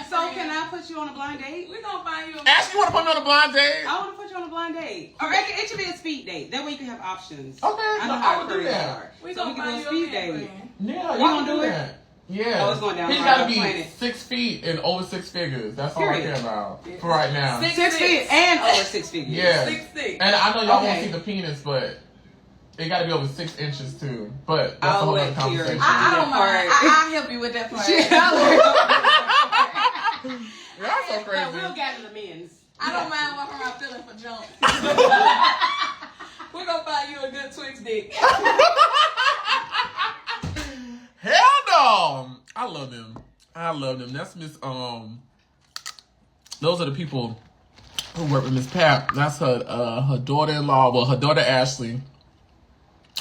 Speaker 2: So can I put you on a blind date?
Speaker 3: We gonna find you.
Speaker 1: Ashley, you want to put me on a blind date?
Speaker 2: I want to put you on a blind date. Or it should be a speed date. That way you can have options.
Speaker 1: Okay,
Speaker 2: I know
Speaker 1: I
Speaker 2: how
Speaker 1: would do that.
Speaker 3: We
Speaker 2: so
Speaker 3: gonna
Speaker 2: we can
Speaker 3: find
Speaker 2: do a
Speaker 3: you
Speaker 2: speed date.
Speaker 1: Yeah,
Speaker 2: you gonna do it?
Speaker 1: that. Yeah.
Speaker 2: Oh, it's going down.
Speaker 1: He's got to be 6 feet and over 6 figures. That's all I care about for right now.
Speaker 2: 6 feet and over 6 figures.
Speaker 1: Yeah.
Speaker 3: 6'6".
Speaker 1: And I know y'all won't see the penis, but it got to be over 6 inches too. But that's a whole other conversation.
Speaker 3: I don't mind. I'll help you with that part.
Speaker 1: That's so crazy.
Speaker 2: We'll gather the men's.
Speaker 3: I don't mind walking around feeling for jump. We're gonna find you a good Twixt dick.
Speaker 1: Hell no! I love them. That's Miss those are the people who work with Miss Pat. That's her daughter-in-law. Well, her daughter Ashley.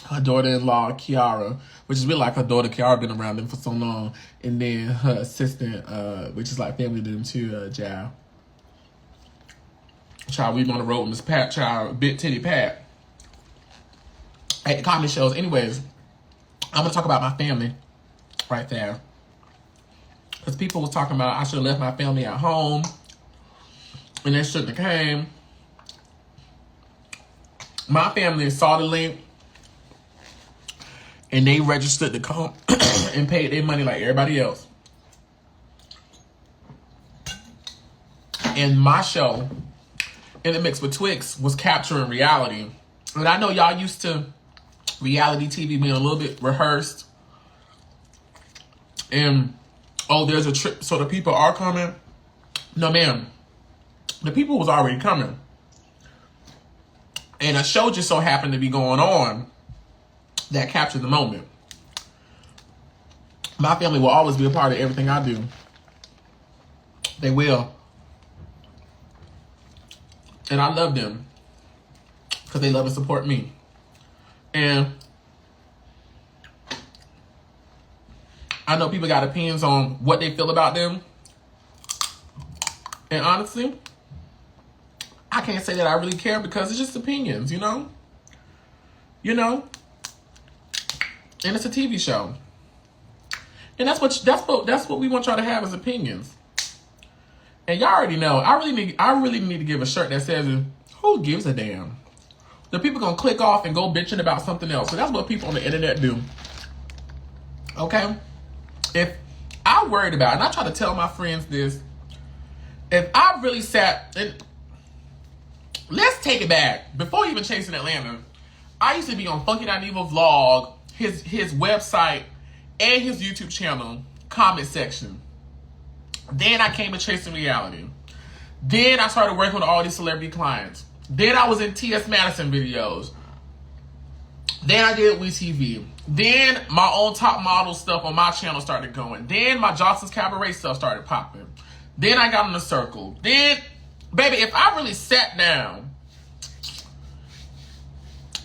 Speaker 1: Her daughter-in-law Kiara, which is really like her daughter Kiara, been around them for so long, and then her assistant, which is like family to them too, Jal. Child, we on the road with Miss Pat, child, Big Titty Pat, at the comedy shows. Anyways, I'm gonna talk about my family right there, because people was talking about I should have left my family at home, and they shouldn't have came. My family saw the link. And they registered to come and paid their money like everybody else. And my show, In the Mix with Twixt, was capturing reality. And I know y'all used to reality TV being a little bit rehearsed. And, oh, there's a trip, so the people are coming. No, ma'am. The people was already coming. And a show just so happened to be going on that captured the moment. My family will always be a part of everything I do. They will. And I love them because they love and support me. And I know people got opinions on what they feel about them. And honestly, I can't say that I really care because it's just opinions, you know? You know? And it's a TV show. And that's what we want y'all to have as opinions. And y'all already know, I really need to give a shirt that says, who gives a damn? The people gonna click off and go bitching about something else. So that's what people on the internet do. Okay? If I worried about, and I try to tell my friends this, if I really sat, and let's take it back. Before even chasing Atlanta, I used to be on Funky.Evil Vlog, his website, and his YouTube channel, comment section. Then I came to Chasing Reality. Then I started working with all these celebrity clients. Then I was in T.S. Madison videos. Then I did WeTV. Then my own top model stuff on my channel started going. Then my Johnson's Cabaret stuff started popping. Then I got in the circle. Then, baby, if I really sat down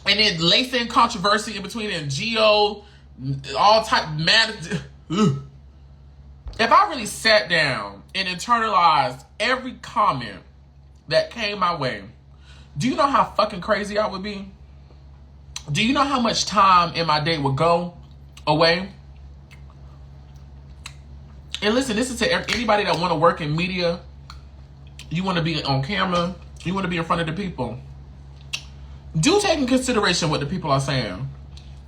Speaker 1: and then lace in controversy in between and Geo, all type of mad. If I really sat down and internalized every comment that came my way, do you know how fucking crazy I would be? Do you know how much time in my day would go away? And listen, this is to anybody that want to work in media. You want to be on camera. You want to be in front of the people. Do take in consideration what the people are saying.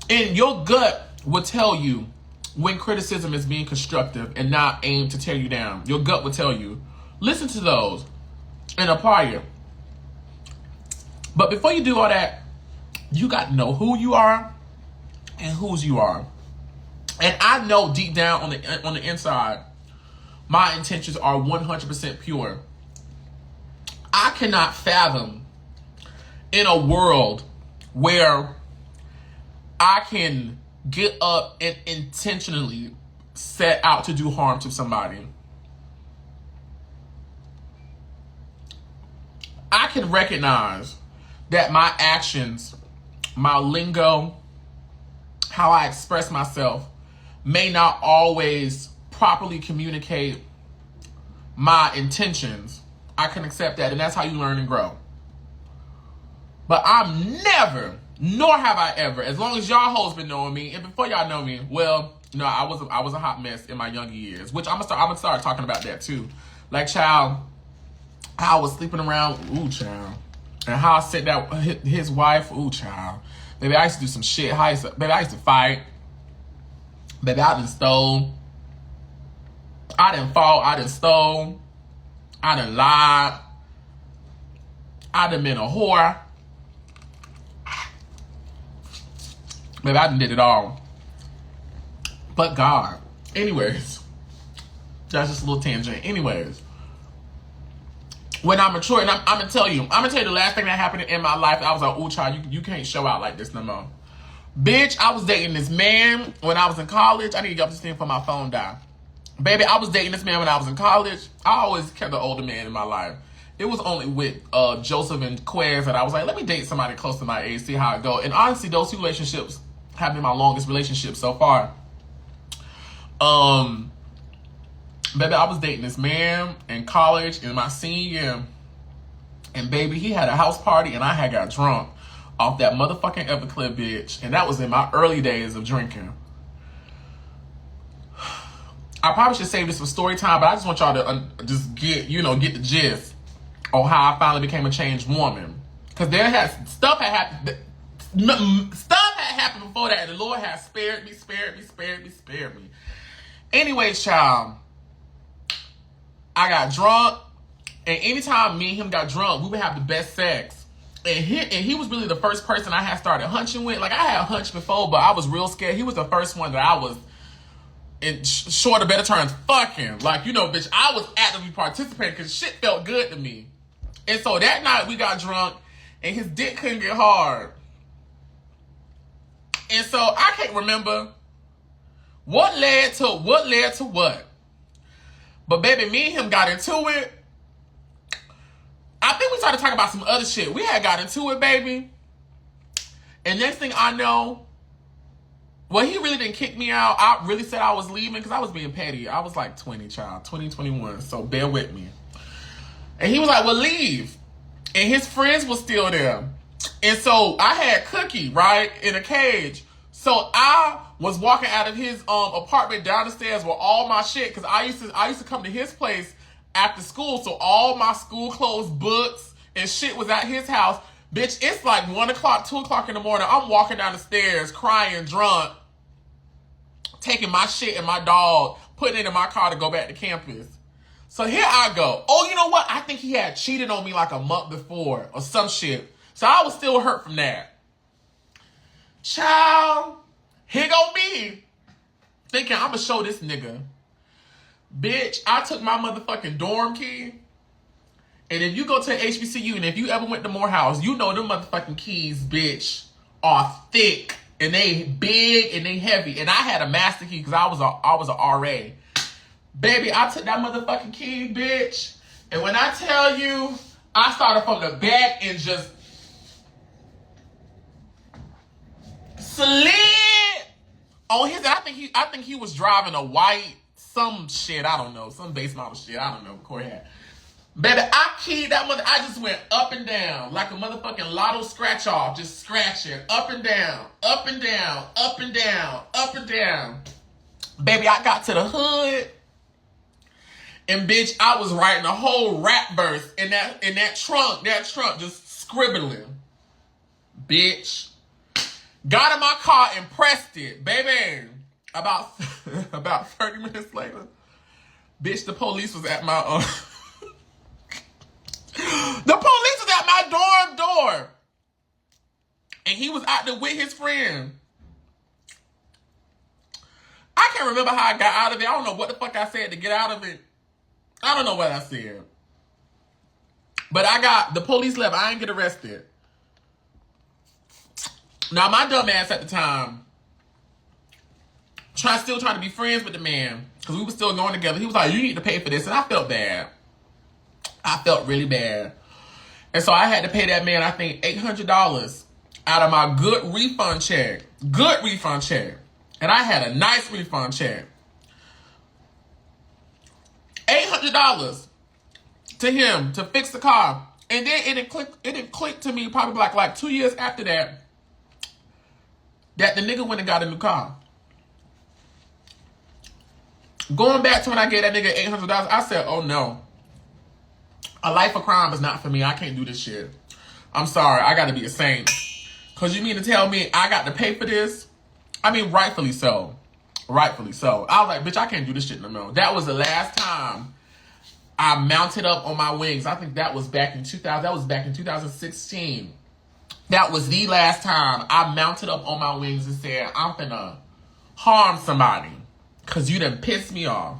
Speaker 1: And your gut will tell you when criticism is being constructive and not aimed to tear you down. Your gut will tell you. Listen to those and apply it. But before you do all that, you got to know who you are and whose you are. And I know deep down on the inside, my intentions are 100% pure. I cannot fathom in a world where I can get up and intentionally set out to do harm to somebody. I can recognize that my actions, my lingo, how I express myself may not always properly communicate my intentions. I can accept that, and that's how you learn and grow. But I'm never, nor have I ever, as long as y'all hoes been knowing me, and before y'all know me, well, no, I was a hot mess in my younger years, which I'm gonna start talking about that too. Like, child, how I was sleeping around, ooh, child. And how I said that his wife, ooh, child. Baby, I used to do some shit. I used to fight. Baby, I done stole. I done fought. I done stole. I done lied. I done been a whore. Baby, I done did it all. But God. Anyways. That's just a little tangent. Anyways. When I'm mature, and I'm gonna tell you the last thing that happened in my life, I was like, oh, child, you can't show out like this no more. Bitch, I was dating this man when I was in college. I need to get up this thing before my phone die. Baby, I was dating this man when I was in college. I always kept an older man in my life. It was only with Joseph and Quez that I was like, let me date somebody close to my age, see how it go. And honestly, those two relationships have been my longest relationships so far. Baby, I was dating this man in college in my senior year. And baby, he had a house party and I had got drunk off that motherfucking Everclear bitch. And that was in my early days of drinking. I probably should save this for story time, but I just want y'all to just get the gist on how I finally became a changed woman. Because stuff had happened. Stuff had happened before that, and the Lord has spared me. Anyways, child, I got drunk, and anytime me and him got drunk, we would have the best sex. And he was really the first person I had started hunching with. Like, I had hunched before, but I was real scared. He was the first one that I was, in short of better terms, fucking. Like, bitch, I was actively participating because shit felt good to me. And so that night we got drunk, and his dick couldn't get hard. And so I can't remember what led to what. But baby, me and him got into it. I think we started talking about some other shit. We had got into it, baby. And next thing I know, well, he really didn't kick me out. I really said I was leaving because I was being petty. I was like 20, child. 20, 21. So bear with me. And he was like, well, leave. And his friends were still there. And so I had Cookie, right, in a cage. So I was walking out of his apartment down the stairs with all my shit, because I used to come to his place after school. So all my school clothes, books, and shit was at his house. Bitch, it's like 1 o'clock, 2 o'clock in the morning. I'm walking down the stairs, crying, drunk, taking my shit and my dog, putting it in my car to go back to campus. So here I go. Oh, you know what? I think he had cheated on me like a month before or some shit. So I was still hurt from that. Child, here go me, thinking I'm gonna show this nigga. Bitch, I took my motherfucking dorm key. And if you go to HBCU and if you ever went to Morehouse, you know them motherfucking keys, bitch, are thick. And they big and they heavy. And I had a master key because I was a RA. Baby, I took that motherfucking key, bitch. And when I tell you, I started from the back and just slid on his. I think he was driving a white some shit. I don't know, some base model shit. I don't know. Corey had. Baby, I keyed that mother. I just went up and down like a motherfucking lotto scratch off, just scratching up and down, up and down, up and down, up and down. Baby, I got to the hood, and bitch, I was writing a whole rap verse in that trunk, just scribbling. Bitch, got in my car and pressed it, baby. About 30 minutes later, bitch, the police was at my the police was at my dorm door. And he was out there with his friend. I can't remember how I got out of it. I don't know what the fuck I said to get out of it. I don't know what I said. But the police left. I didn't get arrested. Now, my dumb ass at the time, still trying to be friends with the man, because we were still going together. He was like, you need to pay for this. And I felt bad. I felt really bad. And so I had to pay that man, I think, $800 out of my good refund check. Good refund check. And I had a nice refund check. $800 to him to fix the car. And then it didn't click to me probably like 2 years after that the nigga went and got a new car. Going back to when I gave that nigga $800, I said, oh no. A life of crime is not for me. I can't do this shit. I'm sorry. I got to be a saint. Because you mean to tell me I got to pay for this? I mean, rightfully so. Rightfully so. I was like, bitch, I can't do this shit no more. That was the last time I mounted up on my wings. I think that was back in 2016. That was the last time I mounted up on my wings and said, I'm finna harm somebody. Because you done pissed me off.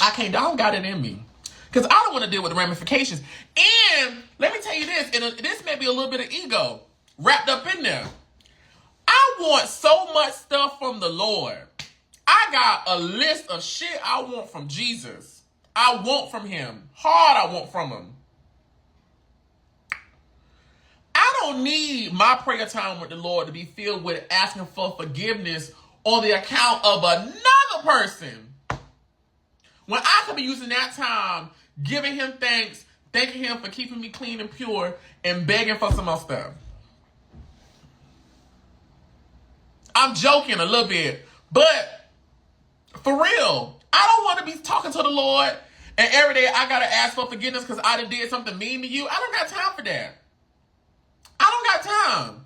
Speaker 1: I don't got it in me. Because I don't want to deal with the ramifications. And let me tell you this, and this may be a little bit of ego wrapped up in there. I want so much stuff from the Lord. I got a list of shit I want from Jesus. I want from him. Hard I want from him. I don't need my prayer time with the Lord to be filled with asking for forgiveness on the account of another person. When I could be using that time giving him thanks, thanking him for keeping me clean and pure, and begging for some more stuff. I'm joking a little bit, but for real, I don't want to be talking to the Lord and every day I got to ask for forgiveness because I done did something mean to you. I don't got time for that. I don't got time.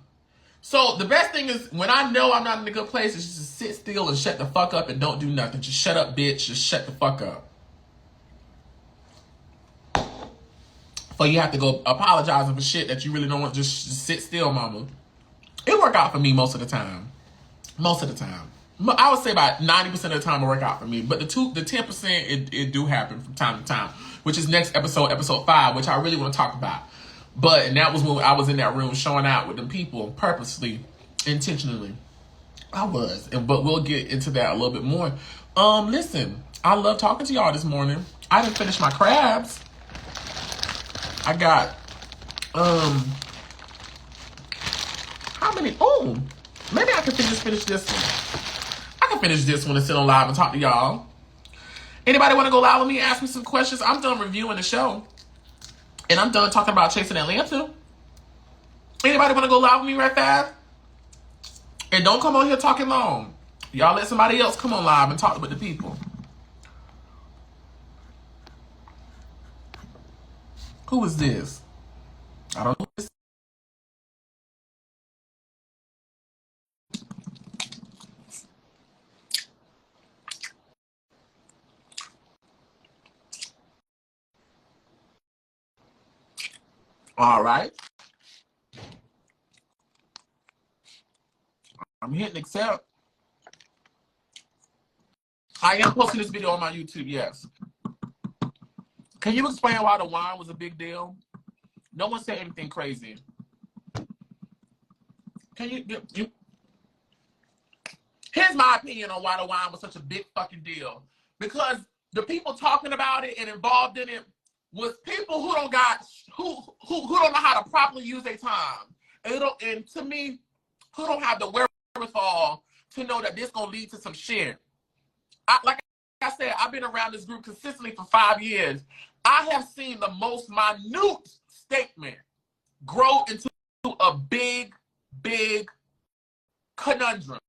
Speaker 1: So the best thing is when I know I'm not in a good place is just to sit still and shut the fuck up and don't do nothing. Just shut up, bitch. Just shut the fuck up. So you have to go apologizing for shit that you really don't want. Just sit still, mama. It work out for me most of the time. Most of the time. I would say about 90% of the time it work out for me. But the 10% it do happen from time to time. Which is next episode 5, which I really want to talk about. And that was when I was in that room showing out with them people purposely, intentionally. I was. But we'll get into that a little bit more. Listen, I love talking to y'all this morning. I didn't finish my crabs. I got, how many? Oh, maybe I can finish this one. I can finish this one and sit on live and talk to y'all. Anybody want to go live with me? Ask me some questions. I'm done reviewing the show. And I'm done talking about chasing Atlanta. Anybody want to go live with me right fast? And don't come on here talking long. Y'all let somebody else come on live and talk with the people. Who is this? I don't know. All right. I'm hitting accept. I am posting this video on my YouTube, yes. Can you explain why the wine was a big deal? No one said anything crazy. Can you Here's my opinion on why the wine was such a big fucking deal. Because the people talking about it and involved in it was people who don't know how to properly use their time. And to me, who don't have the wherewithal to know that this gonna lead to some shit. Like I said, I've been around this group consistently for 5 years. I have seen the most minute statement grow into a big, big conundrum.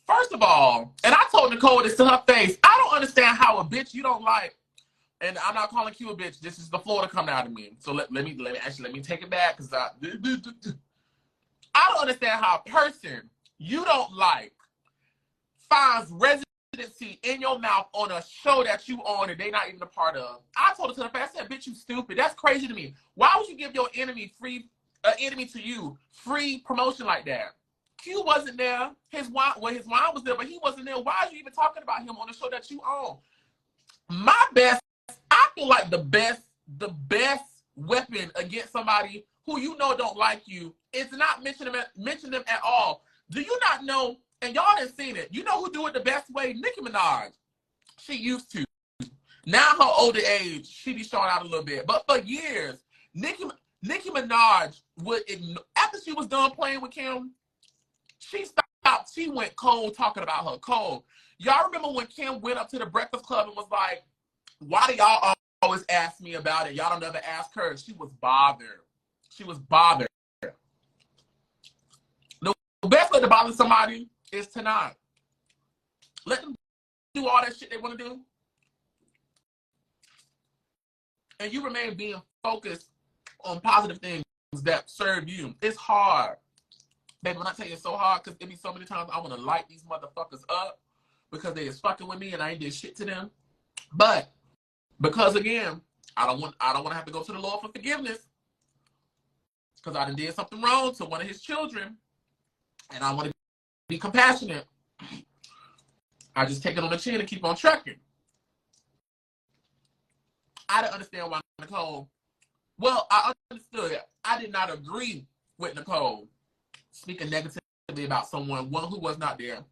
Speaker 1: First of all, and I told Nicole this to her face, I don't understand how a bitch you don't like, and I'm not calling Q a bitch. This is the Florida coming out of me. So let me take it back because I don't understand how a person you don't like finds residency in your mouth on a show that you own and they not even a part of. I told her to the face, I said, bitch, you stupid. That's crazy to me. Why would you give your enemy free promotion like that? Q wasn't there. His wine was there, but he wasn't there. Why are you even talking about him on the show that you own? I feel like the best weapon against somebody who you know don't like you is not mention them at all. Do you not know? And y'all done seen it. You know who do it the best way? Nicki Minaj. She used to. Now her older age, she be showing out a little bit. But for years, Nicki Minaj would ignore, after she was done playing with Kim, she stopped. She went cold talking about her cold. Y'all remember when Kim went up to the Breakfast Club and was like, why do y'all always ask me about it? Y'all don't ever ask her. She was bothered. The best way to bother somebody is to not. Let them do all that shit they want to do. And you remain being focused on positive things that serve you. It's hard. Baby, when I tell you it's so hard, because it be so many times I want to light these motherfuckers up because they is fucking with me and I ain't did shit to them. But because again, I don't want to have to go to the Lord for forgiveness because I done did something wrong to one of his children, and I want to be compassionate. I just take it on the chin and keep on trucking. I didn't understand why Nicole. Well, I understood. I did not agree with Nicole speaking negatively about someone, one, who was not there.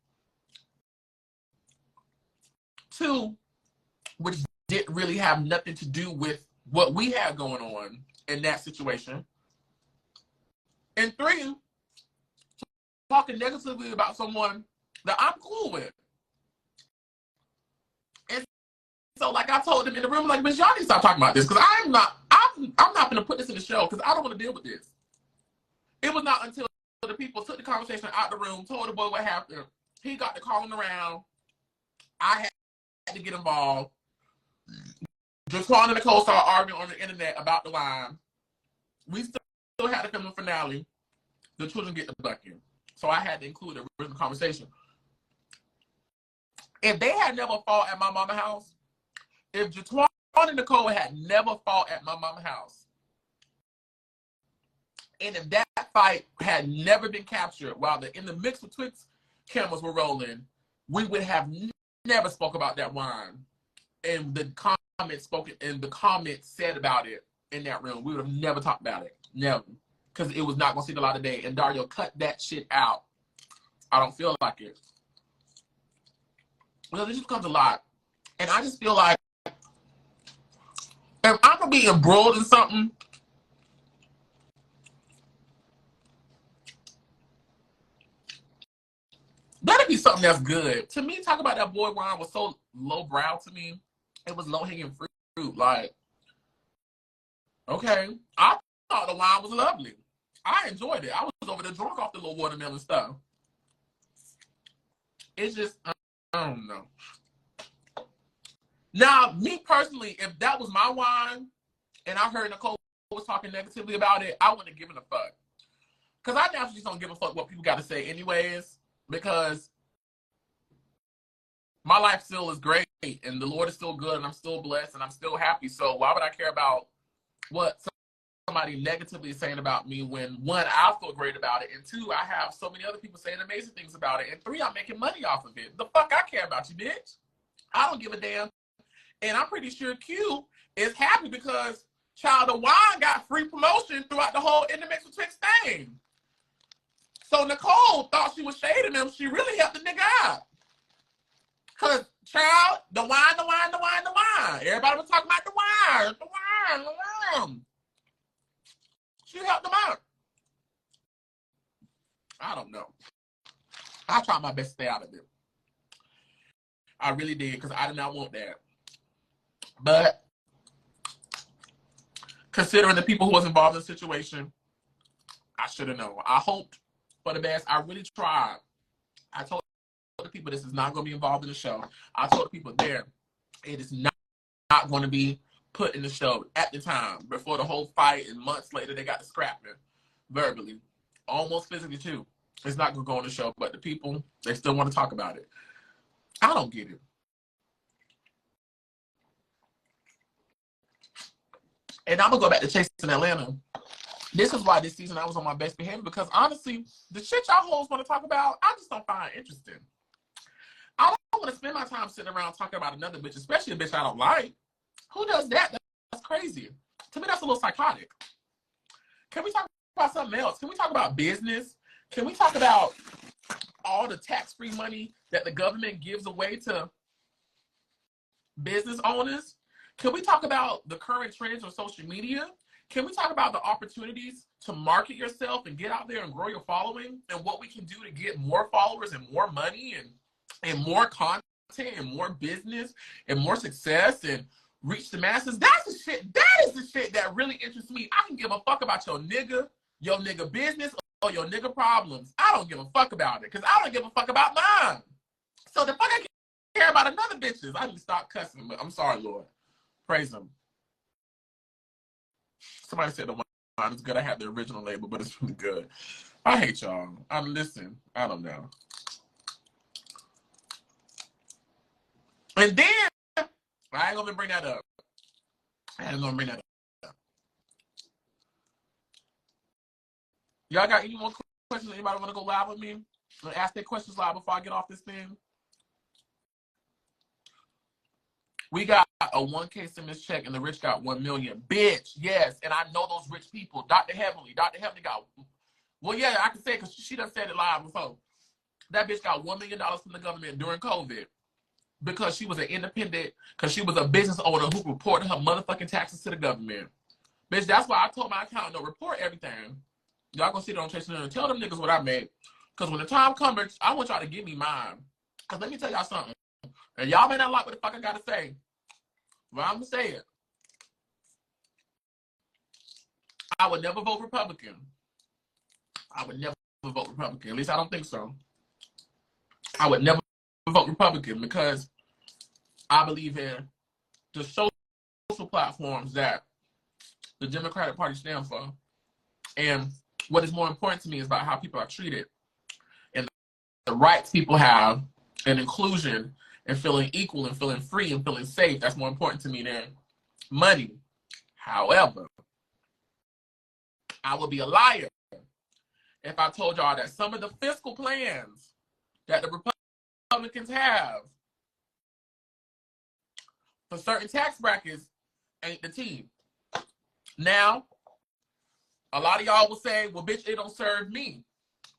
Speaker 1: Two, which didn't really have nothing to do with what we had going on in that situation. And three, talking negatively about someone that I'm cool with. And so, like I told them in the room, like, bitch, y'all need to stop talking about this because I'm not going to put this in the show because I don't want to deal with this. It was not until the people took the conversation out the room, told the boy what happened. He got to calling around. I had to get involved. Jaquan and Nicole started arguing on the internet about the line. We still had the film finale. The children get the bucket. So I had to include a written conversation. If they had never fought at my mama's house, if Jaquan and Nicole had never fought at my mama's house, and if that fight had never been captured while in the mix with Twixt cameras were rolling, we would have never spoke about that wine. And the comments said about it in that room, we would have never talked about it. Never. Because it was not going to see the light of day. And Dario, cut that shit out. I don't feel like it. Well, this just becomes a lot. And I just feel like if I'm going to be embroiled in something, that'd be something that's good. To me, talk about that boy wine was so lowbrow to me. It was low-hanging fruit. Like, okay. I thought the wine was lovely. I enjoyed it. I was over there drunk off the little watermelon stuff. It's just, I don't know. Now, me personally, if that was my wine and I heard Nicole was talking negatively about it, I wouldn't have given a fuck. Because I naturally just don't give a fuck what people got to say anyways, because my life still is great and the Lord is still good and I'm still blessed and I'm still happy. So why would I care about what somebody negatively is saying about me when, one, I feel great about it, and two, I have so many other people saying amazing things about it, and three, I'm making money off of it. The fuck I care about you, bitch? I don't give a damn. And I'm pretty sure Q is happy because Child of Wine got free promotion throughout the whole In the Mix with Twixt thing. So Nicole thought she was shading him. She really helped the nigga out. Because, child, the wine. Everybody was talking about the wine. She helped them out. I don't know. I tried my best to stay out of it. I really did, because I did not want that. But considering the people who was involved in the situation, I should have known. I hoped for the best. I really tried. I told the people this is not going to be involved in the show. I told the people there, it is not going to be put in the show at the time. Before the whole fight, and months later, they got to scrapping verbally, almost physically too. It's not going to go on the show, but the people, they still want to talk about it. I don't get it. And I'm going to go back to Chasing Atlanta. This is why this season I was on my best behavior, because honestly, the shit y'all hoes want to talk about, I just don't find interesting. I don't want to spend my time sitting around talking about another bitch, especially a bitch I don't like. Who does that? That's crazy. To me, that's a little psychotic. Can we talk about something else? Can we talk about business? Can we talk about all the tax-free money that the government gives away to business owners? Can we talk about the current trends on social media? Can we talk about the opportunities to market yourself and get out there and grow your following, and what we can do to get more followers and more money and more content and more business and more success and reach the masses? That's the shit. That is the shit that really interests me. I can give a fuck about your nigga business, or your nigga problems. I don't give a fuck about it, because I don't give a fuck about mine. So the fuck I care about another bitches. I need to stop cussing, but I'm sorry, Lord. Praise him. Somebody said the wine is good. I have the original label, but it's really good. I hate y'all. Listen, I don't know. And then, I ain't gonna bring that up. Y'all got any more questions? Anybody want to go live with me? Ask their questions live before I get off this thing. We got a 1K stimulus check and the rich got 1 million. Bitch, yes. And I know those rich people. Dr. Heavenly got, well, yeah, I can say it because she done said it live before. That bitch got $1 million from the government during COVID because she was an independent, because she was a business owner who reported her motherfucking taxes to the government. Bitch, that's why I told my accountant to report everything. Y'all gonna see it on Chasing and tell them niggas what I made. Because when the time comes, I want y'all to give me mine. Because let me tell y'all something. And y'all may not like what the fuck I gotta say, but I'm gonna say it. I would never vote Republican. I would never vote Republican. At least I don't think so. I would never vote Republican because I believe in the social platforms that the Democratic Party stands for. And what is more important to me is about how people are treated and the rights people have and inclusion and feeling equal and feeling free and feeling safe. That's more important to me than money. However, I would be a liar if I told y'all that some of the fiscal plans that the Republicans have for certain tax brackets ain't the tea. Now, a lot of y'all will say, well, bitch, it don't serve me.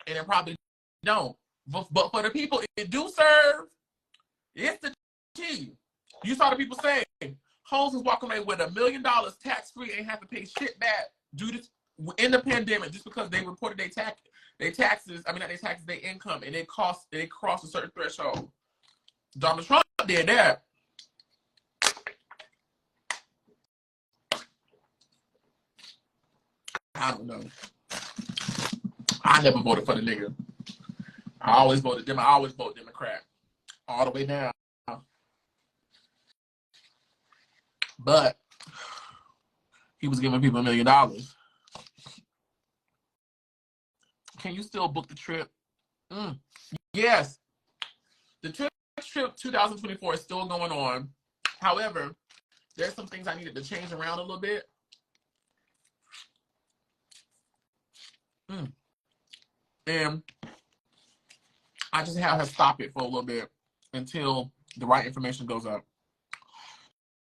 Speaker 1: And it probably don't. But for the people it do serve, it's the tea. You saw the people say, hoes is walking away with $1 million tax-free, ain't have to pay shit back due to in the pandemic just because they reported their taxes, their income, and they crossed a certain threshold. Donald Trump did that. I don't know. I never voted for the nigga. I always voted them. I always vote Democrat all the way down. But he was giving people $1 million. Can you still book the trip? Yes. The trip 2024 is still going on. However, there's some things I needed to change around a little bit. And I just have her stop it for a little bit until the right information goes up.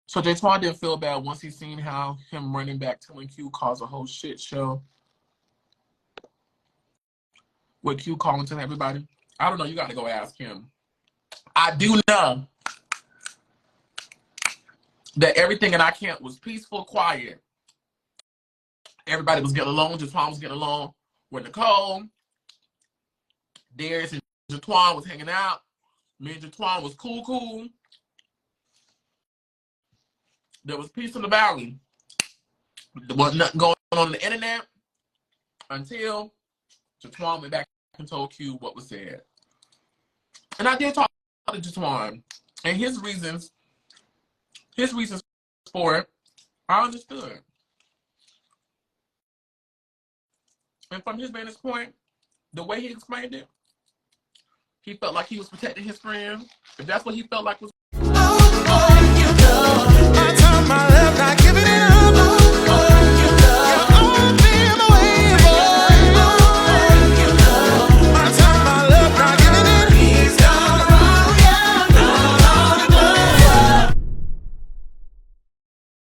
Speaker 1: So Jaytwan didn't feel bad once he seen how him running back telling Q caused a whole shit show. With Q calling to everybody. I don't know. You got to go ask him. I do know that everything in our camp was peaceful, quiet. Everybody was getting along. Jaytwan was getting along with Nicole. Darius and Jaytwan was hanging out. Me and Jaytwan was cool. There was peace in the valley. There was nothing going on the internet until Jaytwan went back and told Q what was said. And I did talk to Jaytwan. And his reasons for it, I understood. And from his vantage point, the way he explained it, he felt like he was protecting his friend. If that's what he felt like was